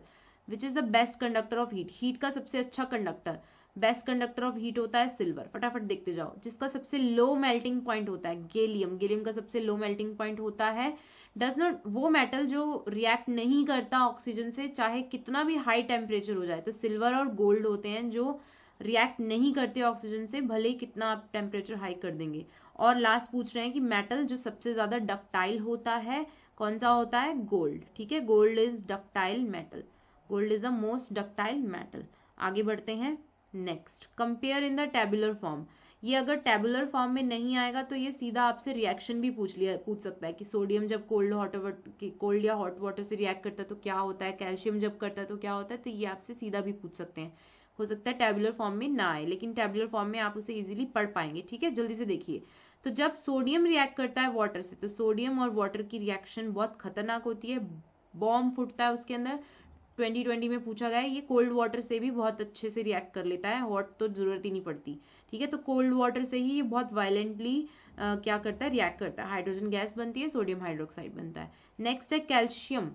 which is the best conductor of heat, heat का सबसे अच्छा conductor, best conductor of heat होता है सिल्वर। फटाफट देखते जाओ। जिसका सबसे लो मेल्टिंग पॉइंट होता है गैलियम, गैलियम का सबसे लो मेल्टिंग पॉइंट होता है। डज नॉट, वो मेटल जो रिएक्ट नहीं करता ऑक्सीजन से चाहे कितना भी हाई टेम्परेचर हो जाए। तो सिल्वर और गोल्ड होते हैं जो रिएक्ट नहीं करते ऑक्सीजन से, भले ही कितना आप टेम्परेचर हाई कर देंगे। और लास्ट पूछ रहे हैं कि मेटल जो सबसे ज्यादा डक्टाइल होता है कौन सा होता है, गोल्ड। ठीक है, gold is ductile metal, gold is the most ductile metal. आगे बढ़ते हैं next, compare in the tabular form. ये अगर टेबुलर फॉर्म में नहीं आएगा तो ये सीधा आपसे रिएक्शन भी पूछ सकता है कि सोडियम जब कोल्ड या हॉट वाटर से रिएक्ट करता है तो क्या होता है, कैल्शियम जब करता है तो क्या होता है। तो ये आपसे सीधा भी पूछ सकते हैं। हो सकता है टेबुलर फॉर्म में ना आए, लेकिन टेबुलर फॉर्म में आप उसे इजीली पढ़ पाएंगे। ठीक है, जल्दी से देखिए। तो जब सोडियम रिएक्ट करता है वाटर से, तो सोडियम और वाटर की रिएक्शन बहुत खतरनाक होती है, बॉम्ब फूटता है उसके अंदर। 2020 में पूछा गया है, ये कोल्ड वाटर से भी बहुत अच्छे से रिएक्ट कर लेता है, हॉट तो जरूरत ही नहीं पड़ती। ठीक है, तो कोल्ड वाटर से ही ये बहुत वायलेंटली क्या करता है, रिएक्ट करता है, हाइड्रोजन गैस बनती है, सोडियम हाइड्रोक्साइड बनता है। नेक्स्ट है कैल्शियम।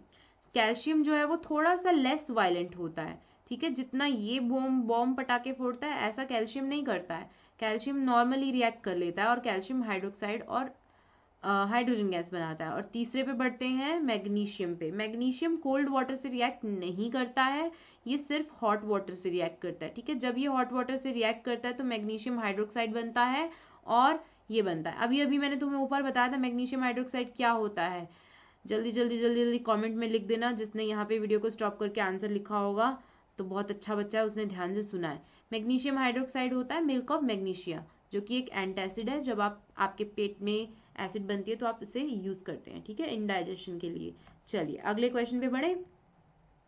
कैल्शियम जो है वो थोड़ा सा लेस वायलेंट होता है। ठीक है, जितना ये बॉम्ब पटाखे फोड़ता है ऐसा कैल्शियम नहीं करता है। कैल्शियम नॉर्मली रिएक्ट कर लेता है और कैल्शियम हाइड्रोक्साइड और हाइड्रोजन गैस बनाता है। और तीसरे पे बढ़ते हैं मैग्नीशियम पे। मैग्नीशियम कोल्ड वाटर से रिएक्ट नहीं करता है, ये सिर्फ हॉट वाटर से रिएक्ट करता है। ठीक है, जब ये हॉट वाटर से रिएक्ट करता है तो मैग्नीशियम हाइड्रोक्साइड बनता है और ये बनता है। अभी अभी मैंने तुम्हें ऊपर बताया था मैग्नीशियम हाइड्रोक्साइड क्या होता है। जल्दी जल्दी जल्दी जल्दी कमेंट में लिख देना। जिसने यहाँ पे वीडियो को स्टॉप करके आंसर लिखा होगा तो बहुत अच्छा बच्चा है, उसने ध्यान से सुना है। मैग्नीशियम हाइड्रोक्साइड होता है मिल्क ऑफ मैग्नीशिया, जो कि एक एंटासिड है। जब आपके पेट में एसिड बनती है तो आप इसे यूज करते हैं। ठीक है, इंडाइजेशन के लिए। चलिए अगले क्वेश्चन पे बढ़े।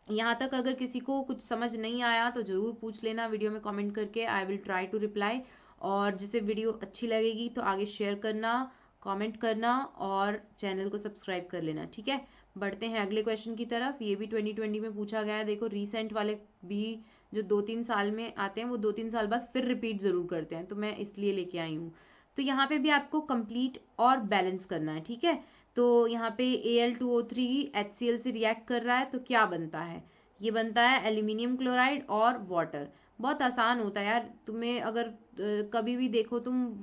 यहाँ तक अगर किसी को कुछ समझ नहीं आया तो जरूर पूछ लेना वीडियो में कमेंट करके, I will try to reply. और जिसे वीडियो अच्छी लगेगी तो आगे शेयर करना, कमेंट करना और चैनल को सब्सक्राइब कर लेना। ठीक है, बढ़ते हैं अगले क्वेश्चन की तरफ। ये भी 2020 में पूछा गया है। देखो रिसेंट वाले भी जो 2-3 साल में आते हैं वो 2-3 साल बाद फिर रिपीट जरूर करते हैं, तो मैं इसलिए लेके आई हूँ। तो यहाँ पे भी आपको कंप्लीट और बैलेंस करना है। ठीक है, तो यहाँ पे Al2O3 HCl से रिएक्ट कर रहा है तो क्या बनता है, ये बनता है एल्यूमिनियम क्लोराइड और वाटर। बहुत आसान होता है यार, तुम्हें अगर कभी भी देखो तुम,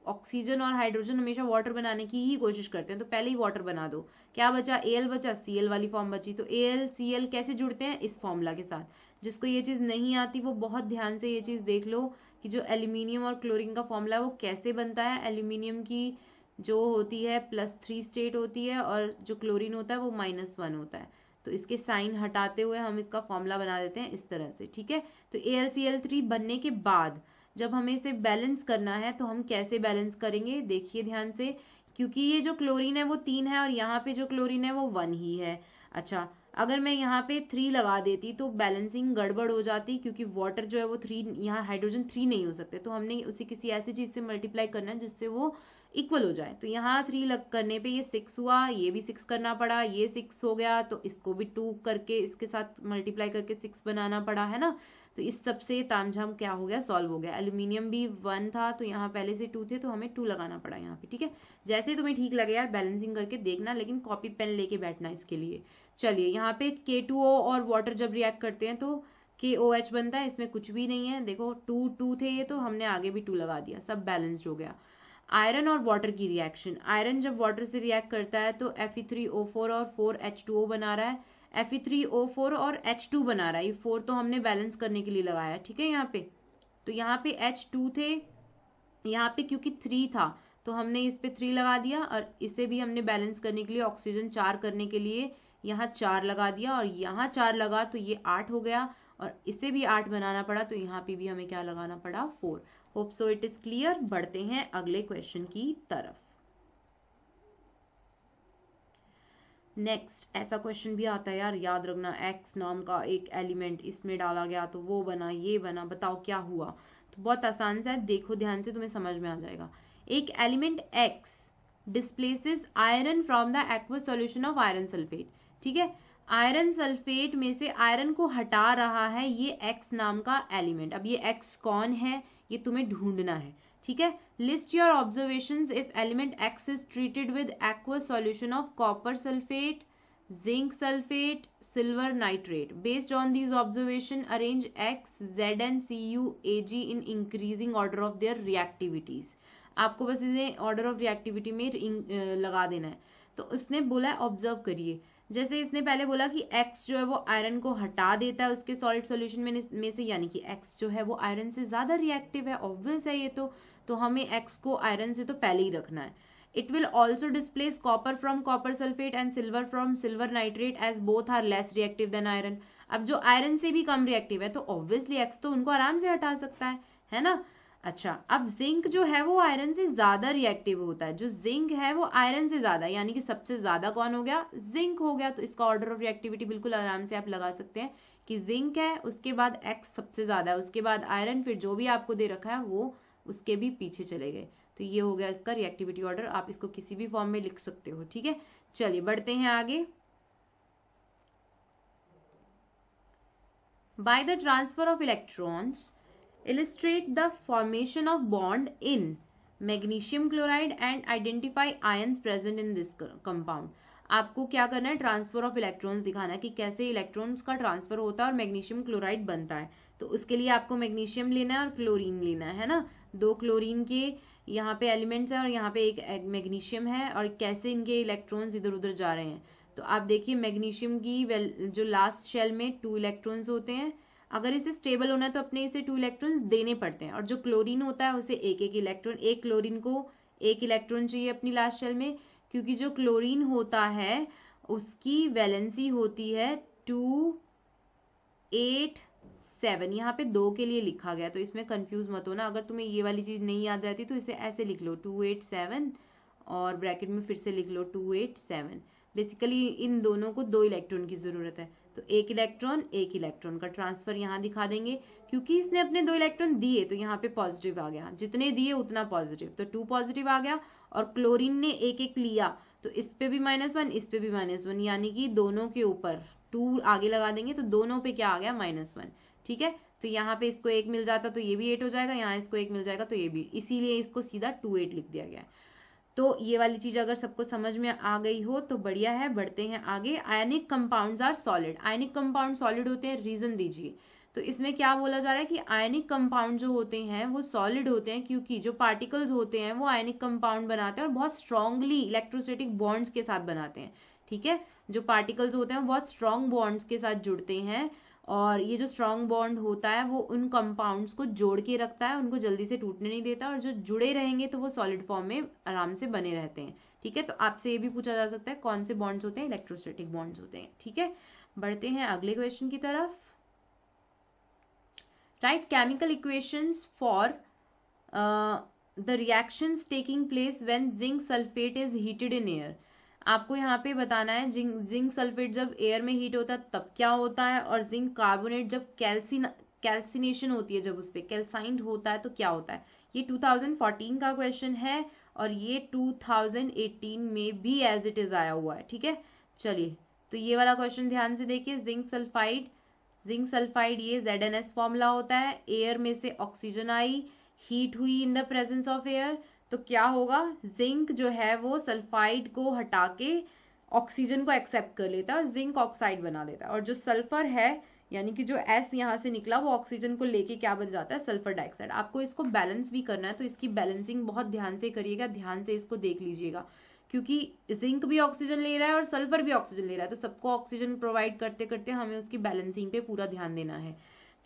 ऑक्सीजन और हाइड्रोजन हमेशा वाटर बनाने की ही कोशिश करते हैं, तो पहले ही वाटर बना दो। क्या बचा, Al बचा, Cl वाली फॉर्म बची। तो AlCl कैसे जुड़ते हैं, इस फॉर्मूला के साथ। जिसको ये चीज नहीं आती वो बहुत ध्यान से ये चीज देख लो कि जो एल्यूमिनियम और क्लोरीन का फॉर्मूला है वो कैसे बनता है। एल्यूमिनियम की जो होती है +3 स्टेट होती है और जो क्लोरीन होता है वो -1 होता है। तो इसके साइन हटाते हुए हम इसका फॉर्मूला बना देते हैं इस तरह से। ठीक है, तो AlCl3 बनने के बाद जब हमें इसे बैलेंस करना है तो हम कैसे बैलेंस करेंगे, देखिए ध्यान से क्योंकि ये जो क्लोरीन है वो 3 है और यहाँ पे जो क्लोरीन है वो 1 ही है। अच्छा, अगर मैं यहाँ पे 3 लगा देती तो बैलेंसिंग गड़बड़ हो जाती, क्योंकि वाटर जो है वो 3, यहाँ हाइड्रोजन 3 नहीं हो सकते, तो हमने उसे किसी ऐसी चीज से मल्टीप्लाई करना है जिससे वो इक्वल हो जाए। तो यहाँ 3 लग करने पे ये 6 हुआ, ये भी 6 करना पड़ा, ये 6 हो गया, तो इसको भी 2 करके इसके साथ मल्टीप्लाई करके 6 बनाना पड़ा, है ना। तो इस सब से तामझाम क्या हो गया, सॉल्व हो गया। एल्यूमिनियम भी 1 था, तो यहाँ पहले से 2 थे, तो हमें 2 लगाना पड़ा यहाँ पे, ठीक है। जैसे तुम्हें ठीक लगे यार, बैलेंसिंग करके देखना, लेकिन कॉपी पेन लेके बैठना इसके लिए। चलिए, यहाँ पे K2O और वाटर जब रिएक्ट करते हैं तो KOH बनता है, इसमें कुछ भी नहीं है। देखो 2 थे ये, तो हमने आगे भी 2 लगा दिया, सब बैलेंस्ड हो गया। आयरन और वाटर की रिएक्शन, आयरन जब वाटर से रिएक्ट करता है तो Fe3O4 और 4H2O बना रहा है। Fe3O4 और H2 बना रहा है, ये 4 तो हमने बैलेंस करने के लिए लगाया है, ठीक है। यहाँ पे तो यहाँ पे H2 थे, यहाँ पे क्योंकि 3 था तो हमने इस पे 3 लगा दिया, और इसे भी हमने बैलेंस करने के लिए, ऑक्सीजन 4 करने के लिए यहाँ 4 लगा दिया, और यहाँ 4 लगा तो ये 8 हो गया, और इसे भी 8 बनाना पड़ा, तो यहाँ पे भी हमें क्या लगाना पड़ा, 4। Hope so it is clear. बढ़ते हैं अगले क्वेश्चन की तरफ। नेक्स्ट ऐसा क्वेश्चन भी आता है यार, याद रखना, एक्स नाम का एक एलिमेंट इसमें डाला गया तो वो बना, ये बना, बताओ क्या हुआ। तो बहुत आसान सा है, देखो ध्यान से, तुम्हें समझ में आ जाएगा। एक element x displaces iron from the aqueous solution of iron sulphate, ठीक है। आयरन सल्फेट में से आयरन को हटा रहा है ये एक्स नाम का एलिमेंट। अब ये एक्स कौन है, ये तुम्हें ढूंढना है, ठीक है। List your observations if element x is treated with aqueous solution of copper sulphate, zinc sulphate, silver nitrate. Based on these observation arrange x, Z and CuAg in increasing order of their reactivities. आपको बस इसे order of reactivity में लगा देना है। तो उसने बोला है ऑब्जर्व करिए, जैसे इसने पहले बोला कि X जो है वो आयरन को हटा देता है उसके सॉल्ट सॉल्यूशन में से, यानी कि X जो है वो आयरन से ज्यादा रिएक्टिव है, ऑब्वियस है ये तो हमें X को आयरन से तो पहले ही रखना है। It will also displace copper from copper sulphate and silver from silver nitrate as both are less reactive than iron. अब जो आयरन से भी कम रिएक्टिव है तो ऑब्वियसली X तो उनको आराम से हटा सकता है ना। अच्छा, अब जिंक जो है वो आयरन से ज्यादा रिएक्टिव होता है, जो जिंक है वो आयरन से ज्यादा, यानी कि सबसे ज्यादा कौन हो गया, जिंक हो गया। तो इसका ऑर्डर ऑफ रिएक्टिविटी बिल्कुल आराम से आप लगा सकते हैं कि जिंक है, उसके बाद एक्स सबसे ज्यादा है, उसके बाद आयरन, फिर जो भी आपको दे रखा है वो उसके भी पीछे चले गए। तो ये हो गया इसका रिएक्टिविटी ऑर्डर, आप इसको किसी भी फॉर्म में लिख सकते हो, ठीक है। चलिए बढ़ते हैं आगे। By the transfer of electrons illustrate the formation of bond in magnesium chloride and identify ions present in this compound। आपको क्या करना है, ट्रांसफर ऑफ इलेक्ट्रॉन्स दिखाना है कि कैसे इलेक्ट्रॉन्स का ट्रांसफर होता है और मैग्नीशियम क्लोराइड बनता है। तो उसके लिए आपको मैग्नीशियम लेना है और क्लोरीन लेना है ना। 2 क्लोरीन के यहाँ पे एलिमेंट्स है और यहाँ पे एक मैग्नीशियम है, और कैसे इनके इलेक्ट्रॉन्स इधर उधर जा रहे हैं। तो आप देखिए मैग्नीशियम की जो लास्ट शेल में 2 इलेक्ट्रॉन्स होते हैं, अगर इसे स्टेबल होना है तो अपने इसे 2 इलेक्ट्रॉन्स देने पड़ते हैं, और जो क्लोरीन होता है उसे एक एक इलेक्ट्रॉन, एक क्लोरीन को 1 इलेक्ट्रॉन चाहिए अपनी लास्ट शेल में, क्योंकि जो क्लोरीन होता है उसकी वैलेंसी होती है 2, 8, 7। यहाँ पे 2 के लिए लिखा गया, तो इसमें कंफ्यूज मत होना। अगर तुम्हें ये वाली चीज नहीं याद रहती तो इसे ऐसे लिख लो 2, 8, 7, और ब्रैकेट में फिर से लिख लो 2, 8, 7। बेसिकली इन दोनों को 2 इलेक्ट्रॉन की जरूरत है, तो 1 इलेक्ट्रॉन का ट्रांसफर यहाँ दिखा देंगे। क्योंकि इसने अपने 2 इलेक्ट्रॉन दिए तो यहाँ पे पॉजिटिव आ गया, जितने दिए उतना पॉजिटिव, तो 2 पॉजिटिव आ गया। और क्लोरीन ने एक एक लिया, तो इस पे भी -1, इस पे भी -1, यानी कि दोनों के ऊपर 2 आगे लगा देंगे तो दोनों पे क्या आ गया, -1, ठीक है। तो यहाँ पे इसको 1 मिल जाता तो ये भी 8 हो जाएगा, यहाँ इसको 1 मिल जाएगा तो ये भी, इसीलिए इसको सीधा 2, 8 लिख दिया गया। तो ये वाली चीज अगर सबको समझ में आ गई हो तो बढ़िया है। बढ़ते हैं आगे। Ionic compounds are solid, ionic compound solid होते हैं, रीजन दीजिए। तो इसमें क्या बोला जा रहा है कि आयनिक कंपाउंड जो होते हैं वो सॉलिड होते हैं, क्योंकि जो पार्टिकल्स होते हैं वो आयनिक कंपाउंड बनाते हैं और बहुत स्ट्रांगली इलेक्ट्रोस्टैटिक बॉन्ड्स के साथ बनाते हैं, ठीक है। जो पार्टिकल्स होते हैं वो बहुत स्ट्रांग बॉन्ड्स के साथ जुड़ते हैं, और ये जो स्ट्रांग बॉन्ड होता है वो उन कंपाउंड्स को जोड़ के रखता है, उनको जल्दी से टूटने नहीं देता, और जो जुड़े रहेंगे तो वो सॉलिड फॉर्म में आराम से बने रहते हैं, ठीक है। तो आपसे ये भी पूछा जा सकता है कौन से बॉन्ड्स होते हैं, इलेक्ट्रोस्टैटिक बॉन्ड्स होते हैं, ठीक है। बढ़ते हैं अगले क्वेश्चन की तरफ। Right chemical equations for the reactions taking place when zinc sulphate is heated in air. आपको यहाँ पे बताना है जिंक सल्फेट जब एयर में हीट होता है तब क्या होता है, और जिंक कार्बोनेट जब कैल्सिनेशन होती है, जब उस पर कैल्साइंड होता है तो क्या होता है। ये 2014 का क्वेश्चन है और ये 2018 में भी एज इट इज आया हुआ है। ठीक है, चलिए तो ये वाला क्वेश्चन ध्यान से देखिए। जिंक सल्फाइड ये ZnS फॉर्मूला होता है। एयर में से ऑक्सीजन आई, हीट हुई in the presence of air, तो क्या होगा, जिंक जो है वो सल्फाइड को हटा के ऑक्सीजन को एक्सेप्ट कर लेता है और जिंक ऑक्साइड बना देता है, और जो सल्फर है यानी कि जो एस यहाँ से निकला वो ऑक्सीजन को लेके क्या बन जाता है, सल्फर डाइऑक्साइड। आपको इसको बैलेंस भी करना है तो इसकी बैलेंसिंग बहुत ध्यान से करिएगा, ध्यान से इसको देख लीजिएगा, क्योंकि जिंक भी ऑक्सीजन ले रहा है और सल्फर भी ऑक्सीजन ले रहा है, तो सबको ऑक्सीजन प्रोवाइड करते करते हमें उसकी बैलेंसिंग पे पूरा ध्यान देना है।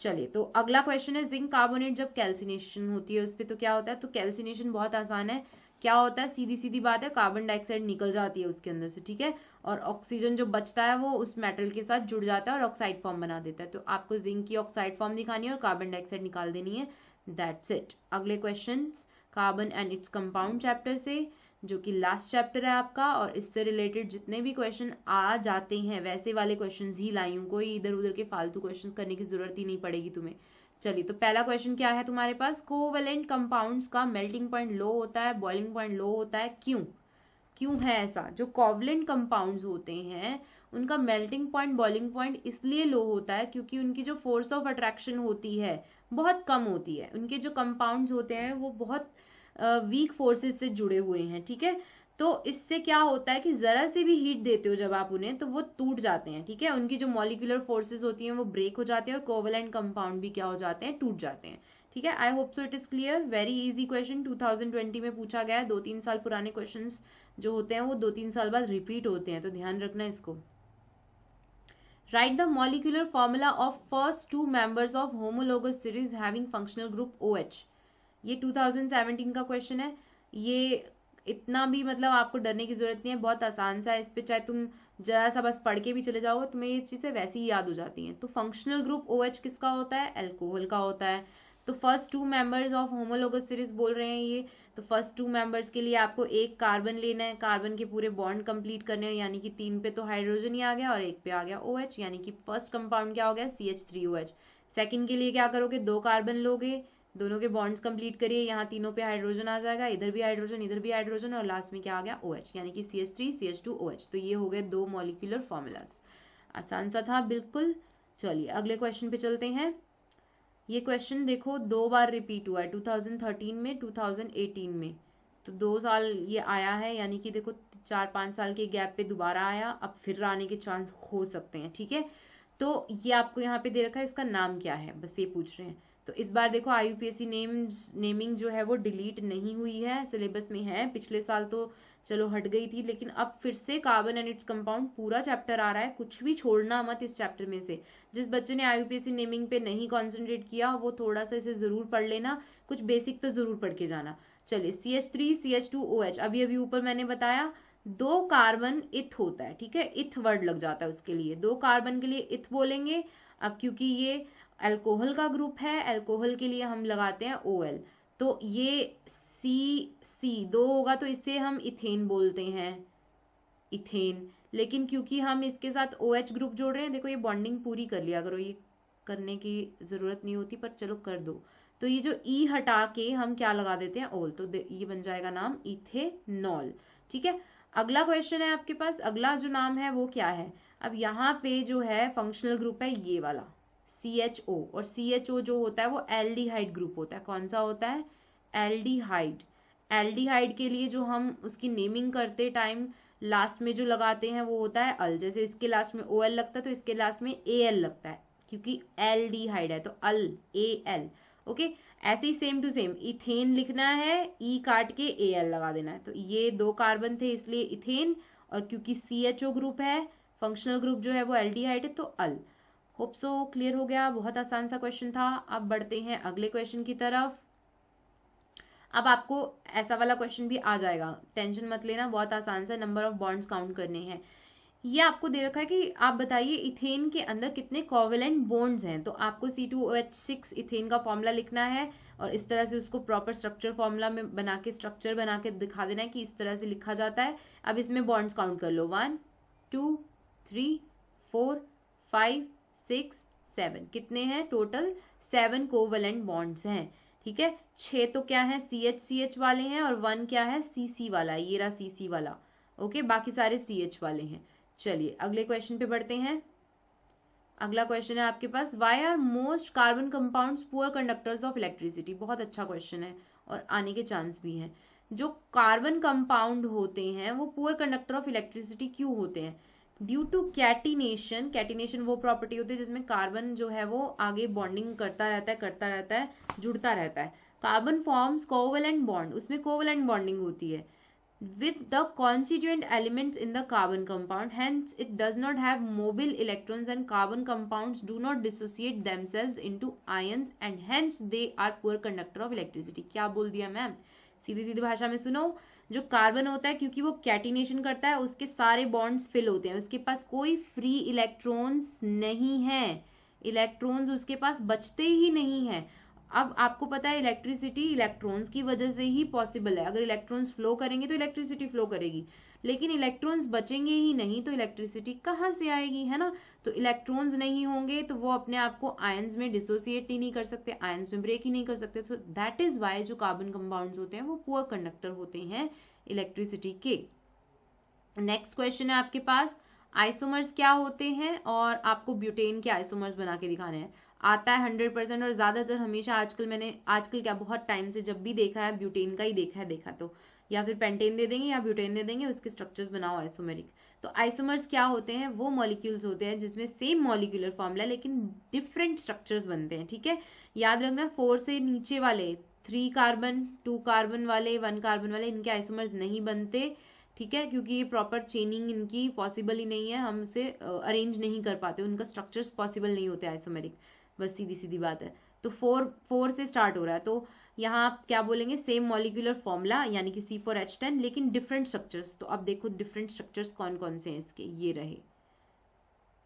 चलिए तो अगला क्वेश्चन है, जिंक कार्बोनेट जब कैल्सिनेशन होती है उस पर तो क्या होता है। तो कैल्सिनेशन बहुत आसान है, क्या होता है, सीधी सीधी बात है, कार्बन डाइऑक्साइड निकल जाती है उसके अंदर से। ठीक है, और ऑक्सीजन जो बचता है वो उस मेटल के साथ जुड़ जाता है और ऑक्साइड फॉर्म बना देता है। तो आपको जिंक की ऑक्साइड फॉर्म दिखानी है और कार्बन डाइऑक्साइड निकाल देनी है, दैट्स इट। अगले question carbon and its compound chapter से, जो कि लास्ट चैप्टर है आपका, और इससे रिलेटेड जितने भी क्वेश्चन आ जाते हैं वैसे वाले क्वेश्चंस ही लाई हूँ, कोई इधर उधर के फालतू क्वेश्चंस करने की जरूरत ही नहीं पड़ेगी तुम्हें। चलिए तो पहला क्वेश्चन क्या है तुम्हारे पास, कोवेलेंट कंपाउंड्स का मेल्टिंग पॉइंट लो होता है, बॉइलिंग पॉइंट लो होता है, क्यों है ऐसा। जो कोवेलेंट कंपाउंड्स होते हैं उनका मेल्टिंग पॉइंट बॉइलिंग पॉइंट इसलिए लो होता है क्योंकि उनकी जो फोर्स ऑफ अट्रैक्शन होती है बहुत कम होती है। उनके जो कंपाउंड्स होते हैं वो बहुत वीक फोर्सेस से जुड़े हुए हैं। ठीक है, तो इससे क्या होता है कि जरा से भी हीट देते हो जब आप उन्हें तो वो टूट जाते हैं। ठीक है, उनकी जो मॉलिक्यूलर फोर्सेस होती हैं वो ब्रेक हो जाते हैं और कोवेलेंट कंपाउंड भी क्या हो जाते हैं, टूट जाते हैं। ठीक है, I hope so it is clear. Very easy question 2020 में पूछा गया है। 2-3 साल पुराने क्वेश्चंस जो होते हैं वो 2-3 साल बाद रिपीट होते हैं, तो ध्यान रखना इसको। Right the molecular formula of first 2 members of homologous series having functional group OH। ये 2017 का क्वेश्चन है। ये इतना भी मतलब आपको डरने की जरूरत नहीं है, बहुत आसान सा है। इस पे चाहे तुम जरा सा बस पढ़ के भी चले जाओगे तुम्हें ये चीजें वैसे ही याद हो जाती हैं। तो फंक्शनल ग्रुप OH किसका होता है, अल्कोहल का होता है। तो first 2 members of homologous series बोल रहे हैं ये, तो फर्स्ट 2 मेंबर्स के लिए आपको एक कार्बन लेना है, कार्बन के पूरे बॉन्ड कंप्लीट करने हैं, यानी कि 3 पे तो हाइड्रोजन ही आ गया और 1 पे आ गया OH, यानी कि फर्स्ट कंपाउंड क्या हो गया, CH3OH। सेकंड के लिए क्या करोगे, 2 कार्बन लोगे, दोनों के बॉन्ड्स कंप्लीट करिए, यहाँ तीनों पे हाइड्रोजन आ जाएगा, इधर भी हाइड्रोजन इधर भी हाइड्रोजन, और लास्ट में क्या आ गया, OH, यानी कि CH3 CH2OH। तो ये हो गए 2 मॉलिक्यूलर फॉर्मूलाज। आसान सा था बिल्कुल। चलिए अगले क्वेश्चन पे चलते हैं। ये क्वेश्चन देखो 2 बार रिपीट हुआ है, 2013 में 2018 में, तो 2 साल ये आया है, यानी कि देखो 4-5 साल के गैप पे दोबारा आया, अब फिर आने के चांस हो सकते हैं। ठीक है, तो ये आपको यहाँ पे दे रखा है, इसका नाम क्या है, बस ये पूछ रहे हैं। तो इस बार देखो IUPAC नेमिंग जो है वो डिलीट नहीं हुई है, सिलेबस में है। पिछले साल तो चलो हट गई थी, लेकिन अब फिर से कार्बन एंड इट्स कंपाउंड पूरा चैप्टर आ रहा है, कुछ भी छोड़ना मत इस चैप्टर में से। जिस बच्चे ने IUPAC नेमिंग पे नहीं कॉन्सेंट्रेट किया वो थोड़ा सा इसे जरूर पढ़ लेना, कुछ बेसिक तो जरूर पढ़ के जाना। चलिए CH3 CH2OH, अभी अभी ऊपर मैंने बताया 2 कार्बन इथ होता है। ठीक है, इथ वर्ड लग जाता है उसके लिए, 2 कार्बन के लिए इथ बोलेंगे। अब क्योंकि ये अल्कोहल का ग्रुप है, अल्कोहल के लिए हम लगाते हैं OL, तो ये C2 होगा तो इसे हम इथेन बोलते हैं, इथेन। लेकिन क्योंकि हम इसके साथ OH ग्रुप जोड़ रहे हैं, देखो ये बॉन्डिंग पूरी कर लिया करो, ये करने की जरूरत नहीं होती पर चलो कर दो। तो ये जो E हटा के हम क्या लगा देते हैं, OL, तो ये बन जाएगा नाम इथेनॉल। ठीक है, अगला क्वेश्चन है आपके पास, अगला जो नाम है वो क्या है। अब यहाँ पे जो है फंक्शनल ग्रुप है ये वाला CHO, और CHO जो होता है वो एल्डिहाइड ग्रुप होता है। कौन सा होता है, एल्डिहाइड। एल्डिहाइड के लिए जो हम उसकी नेमिंग करते टाइम लास्ट में जो लगाते हैं वो होता है अल। जैसे इसके लास्ट में OL लगता है तो इसके लास्ट में AL लगता है, क्योंकि एल्डिहाइड है तो अल AL। ओके, ऐसे ही सेम टू सेम इथेन लिखना है, E काट के AL लगा देना है। तो ये 2 कार्बन थे इसलिए इथेन, और क्योंकि CHO ग्रुप है, फंक्शनल ग्रुप जो है वो एल्डिहाइड है तो अल। होप सो क्लियर हो गया, बहुत आसान सा क्वेश्चन था। अब बढ़ते हैं अगले क्वेश्चन की तरफ। अब आपको ऐसा वाला क्वेश्चन भी आ जाएगा, टेंशन मत लेना, बहुत आसान सा, नंबर ऑफ बॉन्ड्स काउंट करने हैं। ये आपको दे रखा है कि आप बताइए इथेन के अंदर कितने कोवेलेंट बॉन्ड्स हैं, तो आपको C2OH6 इथेन का फॉर्मूला लिखना है और इस तरह से उसको प्रॉपर स्ट्रक्चर फॉर्मूला में बना के स्ट्रक्चर बना के दिखा देना है कि इस तरह से लिखा जाता है। अब इसमें बॉन्ड्स काउंट कर लो, 1 2 3 4 5 6 7, कितने हैं टोटल? 7 कोवेलेंट बॉन्ड्स हैं। ठीक है, 6 तो क्या है CH वाले हैं और 1 क्या है CC वाला, ये रहा CC वाला। ओके, बाकी सारे CH वाले हैं। चलिए अगले क्वेश्चन पे बढ़ते हैं। अगला क्वेश्चन है आपके पास, why are most carbon compounds poor conductors of electricity. बहुत अच्छा क्वेश्चन है और आने के चांस भी हैं। जो कार्बन कंपाउंड होते हैं वो पुअर कंडक्टर ऑफ इलेक्ट्रिसिटी क्यों होते हैं? Due to catenation. कैटिनेशन वो प्रॉपर्टी होती है जिसमें कार्बन जो है वो आगे बॉन्डिंग करता रहता है, जुड़ता रहता है। कार्बन फॉर्म्स कोवेलेंट बॉन्ड, उसमें कोवेलेंट बॉन्डिंग होती है with the constituent elements in the carbon compound, hence it does not have mobile electrons and carbon compounds do not dissociate themselves into ions and hence they are poor conductor of electricity। क्या बोल दिया ma'am? सीधी सीधी भाषा में सुनो, जो carbon होता है क्योंकि वो कैटिनेशन करता है उसके सारे बॉन्ड्स फिल होते हैं, उसके पास कोई फ्री इलेक्ट्रॉन्स नहीं है, इलेक्ट्रॉन्स उसके पास बचते ही नहीं है। अब आपको पता है इलेक्ट्रिसिटी इलेक्ट्रॉन्स की वजह से ही पॉसिबल है, अगर इलेक्ट्रॉन्स फ्लो करेंगे तो इलेक्ट्रिसिटी फ्लो करेगी, लेकिन इलेक्ट्रॉन्स बचेंगे ही नहीं तो इलेक्ट्रिसिटी कहाँ से आएगी, है ना? तो इलेक्ट्रॉन्स नहीं होंगे तो वो अपने आप को आयंस में डिसोसिएट ही नहीं कर सकते, आयंस में ब्रेक ही नहीं कर सकते। सो दैट इज वाई जो कार्बन कंपाउंड्स होते हैं वो पुअर कंडक्टर होते हैं इलेक्ट्रिसिटी के। नेक्स्ट क्वेश्चन है आपके पास, आइसोमर्स क्या होते हैं और आपको ब्यूटेन के आइसोमर्स बना के दिखाने हैं। आता है 100% और ज्यादातर हमेशा आजकल क्या बहुत टाइम से जब भी देखा है ब्यूटेन का ही देखा तो या फिर पेंटेन दे देंगे या ब्यूटेन दे देंगे, उसके स्ट्रक्चर्स बनाओ आइसोमेरिक। तो आइसोमर्स क्या होते हैं? वो मॉलिक्यूल्स होते हैं जिसमें सेम मॉलिक्यूलर फॉर्मूला लेकिन डिफरेंट स्ट्रक्चर्स बनते हैं। ठीक है, याद रखना 4 से नीचे वाले 3 कार्बन 2 कार्बन वाले 1 कार्बन वाले इनके आइसोमर्स नहीं बनते। ठीक है, क्योंकि ये प्रॉपर चेनिंग इनकी पॉसिबल ही नहीं है, हम उसे अरेंज नहीं कर पाते, उनका स्ट्रक्चर्स पॉसिबल नहीं होते आइसोमेरिक, बस सीधी सीधी बात है। तो 4 से स्टार्ट हो रहा है, तो यहाँ आप क्या बोलेंगे? सेम मॉलिक्यूलर फॉर्मूला यानी कि C4H10 लेकिन डिफरेंट स्ट्रक्चर्स। तो अब देखो डिफरेंट स्ट्रक्चर्स कौन कौन से हैं इसके, ये रहे।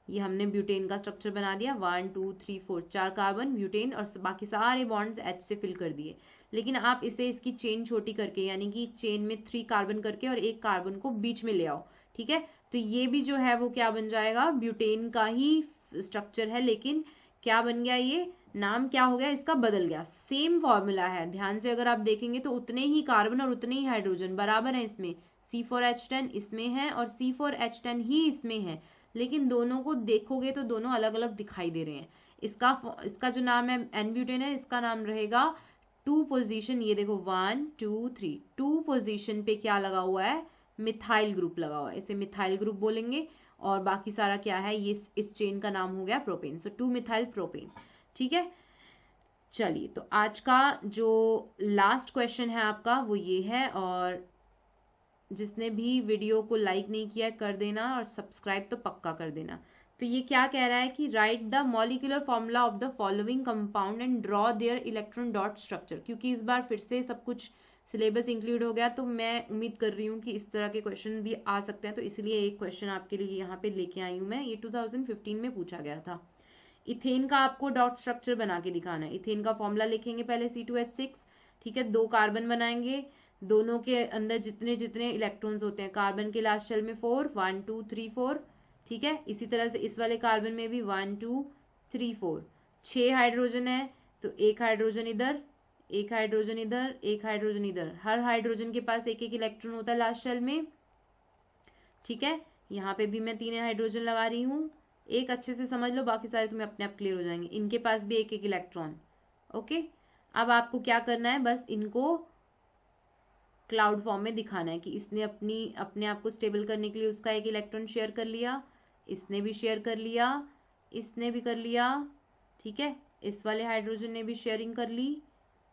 ये हमने ब्यूटेन का स्ट्रक्चर बना दिया, 1 2 3 4 4 कार्बन ब्यूटेन और बाकी सारे बॉन्ड्स H से फिल कर दिए। लेकिन आप इसे इसकी चेन छोटी करके यानी कि चेन में 3 कार्बन करके और एक कार्बन को बीच में ले आओ। ठीक है, तो ये भी जो है वो क्या बन जाएगा? ब्यूटेन का ही स्ट्रक्चर है, लेकिन क्या बन गया? ये नाम क्या हो गया इसका? बदल गया। सेम फॉर्मूला है, ध्यान से अगर आप देखेंगे तो उतने ही कार्बन और उतने ही हाइड्रोजन बराबर है इसमें। C4H10 इसमें है और C4H10 ही इसमें है, लेकिन दोनों को देखोगे तो दोनों अलग अलग दिखाई दे रहे हैं। इसका जो नाम है एन ब्यूटेन है, इसका नाम रहेगा 2 पोजीशन। ये देखो 1 2 3 2 पोजीशन पे क्या लगा हुआ है? मिथाइल ग्रुप लगा हुआ है, इसे मिथाइल ग्रुप बोलेंगे। और बाकी सारा क्या है? ये इस चेन का नाम हो गया प्रोपेन, सो 2 मिथाइल प्रोपेन। ठीक है, चलिए तो आज का जो लास्ट क्वेश्चन है आपका वो ये है, और जिसने भी वीडियो को लाइक नहीं किया कर देना और सब्सक्राइब तो पक्का कर देना। तो ये क्या कह रहा है कि right the molecular formula of the following compound and draw there electron dot structure. क्योंकि इस बार फिर से सब कुछ सिलेबस इंक्लूड हो गया तो मैं उम्मीद कर रही हूँ कि इस तरह के क्वेश्चन भी आ सकते हैं, तो इसलिए एक क्वेश्चन आपके लिए यहाँ पे लेके आई हूँ मैं। ये 2015 में पूछा गया था। इथेन का आपको डॉट स्ट्रक्चर बना के दिखाना है। इथेन का फॉर्मूला लिखेंगे पहले C2H6। ठीक है, 2 कार्बन बनाएंगे, दोनों के अंदर जितने जितने इलेक्ट्रॉन्स होते हैं, कार्बन के लास्ट शेल में 4 1 2 3 4। ठीक है, इसी तरह से इस वाले कार्बन में भी 1 2 3 4। 6 हाइड्रोजन है तो एक हाइड्रोजन इधर, एक हाइड्रोजन इधर, एक हाइड्रोजन इधर, हर हाइड्रोजन के पास एक एक इलेक्ट्रॉन होता है लास्ट शेल में। ठीक है, यहाँ पे भी मैं 3 हाइड्रोजन लगा रही हूँ। एक अच्छे से समझ लो, बाकी सारे तुम्हें अपने आप क्लियर हो जाएंगे। इनके पास भी एक एक इलेक्ट्रॉन। ओके, अब आपको क्या करना है? बस इनको क्लाउड फॉर्म में दिखाना है कि इसने अपने आप को स्टेबल करने के लिए उसका एक इलेक्ट्रॉन शेयर कर लिया, इसने भी शेयर कर लिया, इसने भी कर लिया। ठीक है, इस वाले हाइड्रोजन ने भी शेयरिंग कर ली,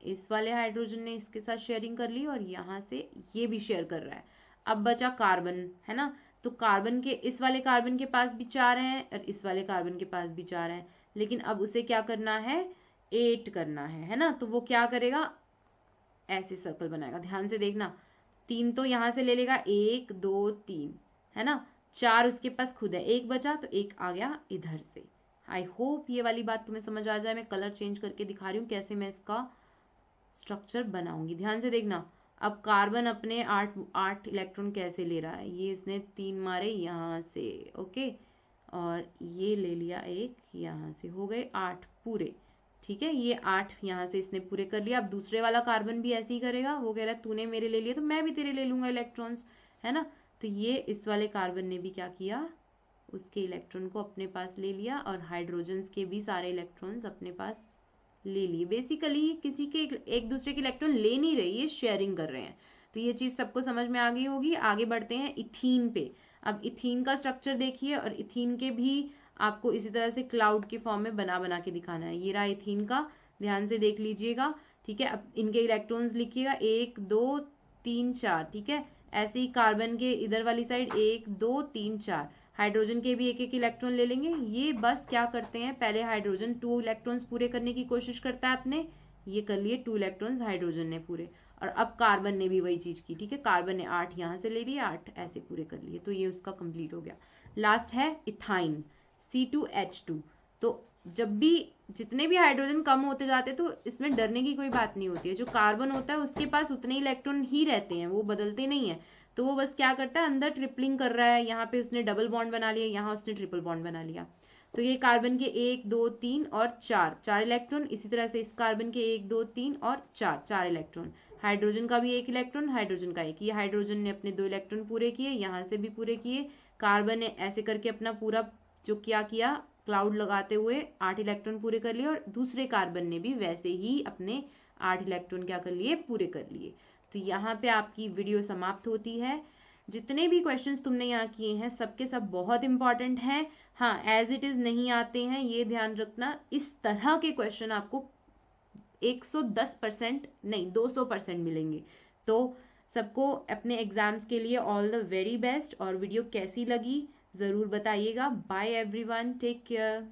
इस वाले हाइड्रोजन ने इसके साथ शेयरिंग कर ली और यहाँ से ये भी शेयर कर रहा है। अब बचा कार्बन, है ना? तो कार्बन के इस वाले कार्बन के पास भी 4 हैं और इस वाले कार्बन के पास भी 4 हैं, लेकिन अब उसे क्या करना है? 8 करना है ना? तो वो क्या करेगा? ऐसे सर्कल बनाएगा। ध्यान से देखना, 3 तो यहां से ले लेगा, 1 2 3, है ना? 4 उसके पास खुद है, 1 बचा तो 1 आ गया इधर से। आई होप ये वाली बात तुम्हें समझ आ जाए। मैं कलर चेंज करके दिखा रही हूँ कैसे मैं इसका स्ट्रक्चर बनाऊंगी, ध्यान से देखना। अब कार्बन अपने 8 इलेक्ट्रॉन कैसे ले रहा है, ये इसने 3 मारे यहाँ से, ओके, और ये ले लिया एक यहाँ से, हो गए 8 पूरे, ठीक है। ये 8 यहाँ से इसने पूरे कर लिया। अब दूसरे वाला कार्बन भी ऐसे ही करेगा, वो कह रहा है तूने मेरे ले लिए तो मैं भी तेरे ले लूंगा इलेक्ट्रॉन्स, है ना। तो ये इस वाले कार्बन ने भी क्या किया, उसके इलेक्ट्रॉन को अपने पास ले लिया, और हाइड्रोजन्स के भी सारे इलेक्ट्रॉन्स अपने पास ले लिए। बेसिकली किसी के एक दूसरे के इलेक्ट्रॉन ले नहीं रही, ये शेयरिंग कर रहे हैं। तो ये चीज सबको समझ में आ गई होगी। आगे बढ़ते हैं इथीन पे। अब इथीन का स्ट्रक्चर देखिए, और इथीन के भी आपको इसी तरह से क्लाउड के फॉर्म में बना बना के दिखाना है। ये रहा इथीन का, ध्यान से देख लीजिएगा, ठीक है। अब इनके इलेक्ट्रॉन्स लिखिएगा 1 2 3 4, ठीक है। ऐसे ही कार्बन के इधर वाली साइड 1 2 3 4, हाइड्रोजन के भी एक एक इलेक्ट्रॉन ले लेंगे। ये बस क्या करते हैं, पहले हाइड्रोजन 2 इलेक्ट्रॉन्स पूरे करने की कोशिश करता है अपने, ये कर लिए 2 इलेक्ट्रॉन्स हाइड्रोजन ने पूरे, और अब कार्बन ने भी वही चीज की, ठीक है। कार्बन ने 8 यहाँ से ले लिए, 8 ऐसे पूरे कर लिए, तो ये उसका कंप्लीट हो गया। लास्ट है इथाइन, C2H2। तो जब भी जितने भी हाइड्रोजन कम होते जाते तो इसमें डरने की कोई बात नहीं होती है। जो कार्बन होता है उसके पास उतने इलेक्ट्रॉन ही रहते हैं, वो बदलते नहीं है। तो वो बस क्या करता है, अंदर ट्रिपलिंग कर रहा है, यहाँ पे उसने डबल बॉन्ड बना लिया, यहाँ उसने ट्रिपल बॉन्ड बना लिया। तो ये कार्बन के 1 2 3 और 4 इलेक्ट्रॉन, इसी तरह से इस कार्बन के 1 2 3 और 4 इलेक्ट्रॉन। हाइड्रोजन का भी 1 इलेक्ट्रॉन, हाइड्रोजन का 1, ये हाइड्रोजन ने अपने 2 इलेक्ट्रॉन पूरे किए, यहाँ से भी पूरे किए। कार्बन ने ऐसे करके अपना पूरा जो क्या किया, क्लाउड लगाते हुए 8 इलेक्ट्रॉन पूरे कर लिए, और दूसरे कार्बन ने भी वैसे ही अपने 8 इलेक्ट्रॉन क्या कर लिए, पूरे कर लिए। तो यहाँ पे आपकी वीडियो समाप्त होती है। जितने भी क्वेश्चंस तुमने यहाँ किए हैं सबके सब बहुत इंपॉर्टेंट हैं। हाँ, एज इट इज नहीं आते हैं, ये ध्यान रखना। इस तरह के क्वेश्चन आपको 110% नहीं 200% मिलेंगे। तो सबको अपने एग्जाम्स के लिए ऑल द वेरी बेस्ट। और वीडियो कैसी लगी जरूर बताइएगा। Bye everyone, take care.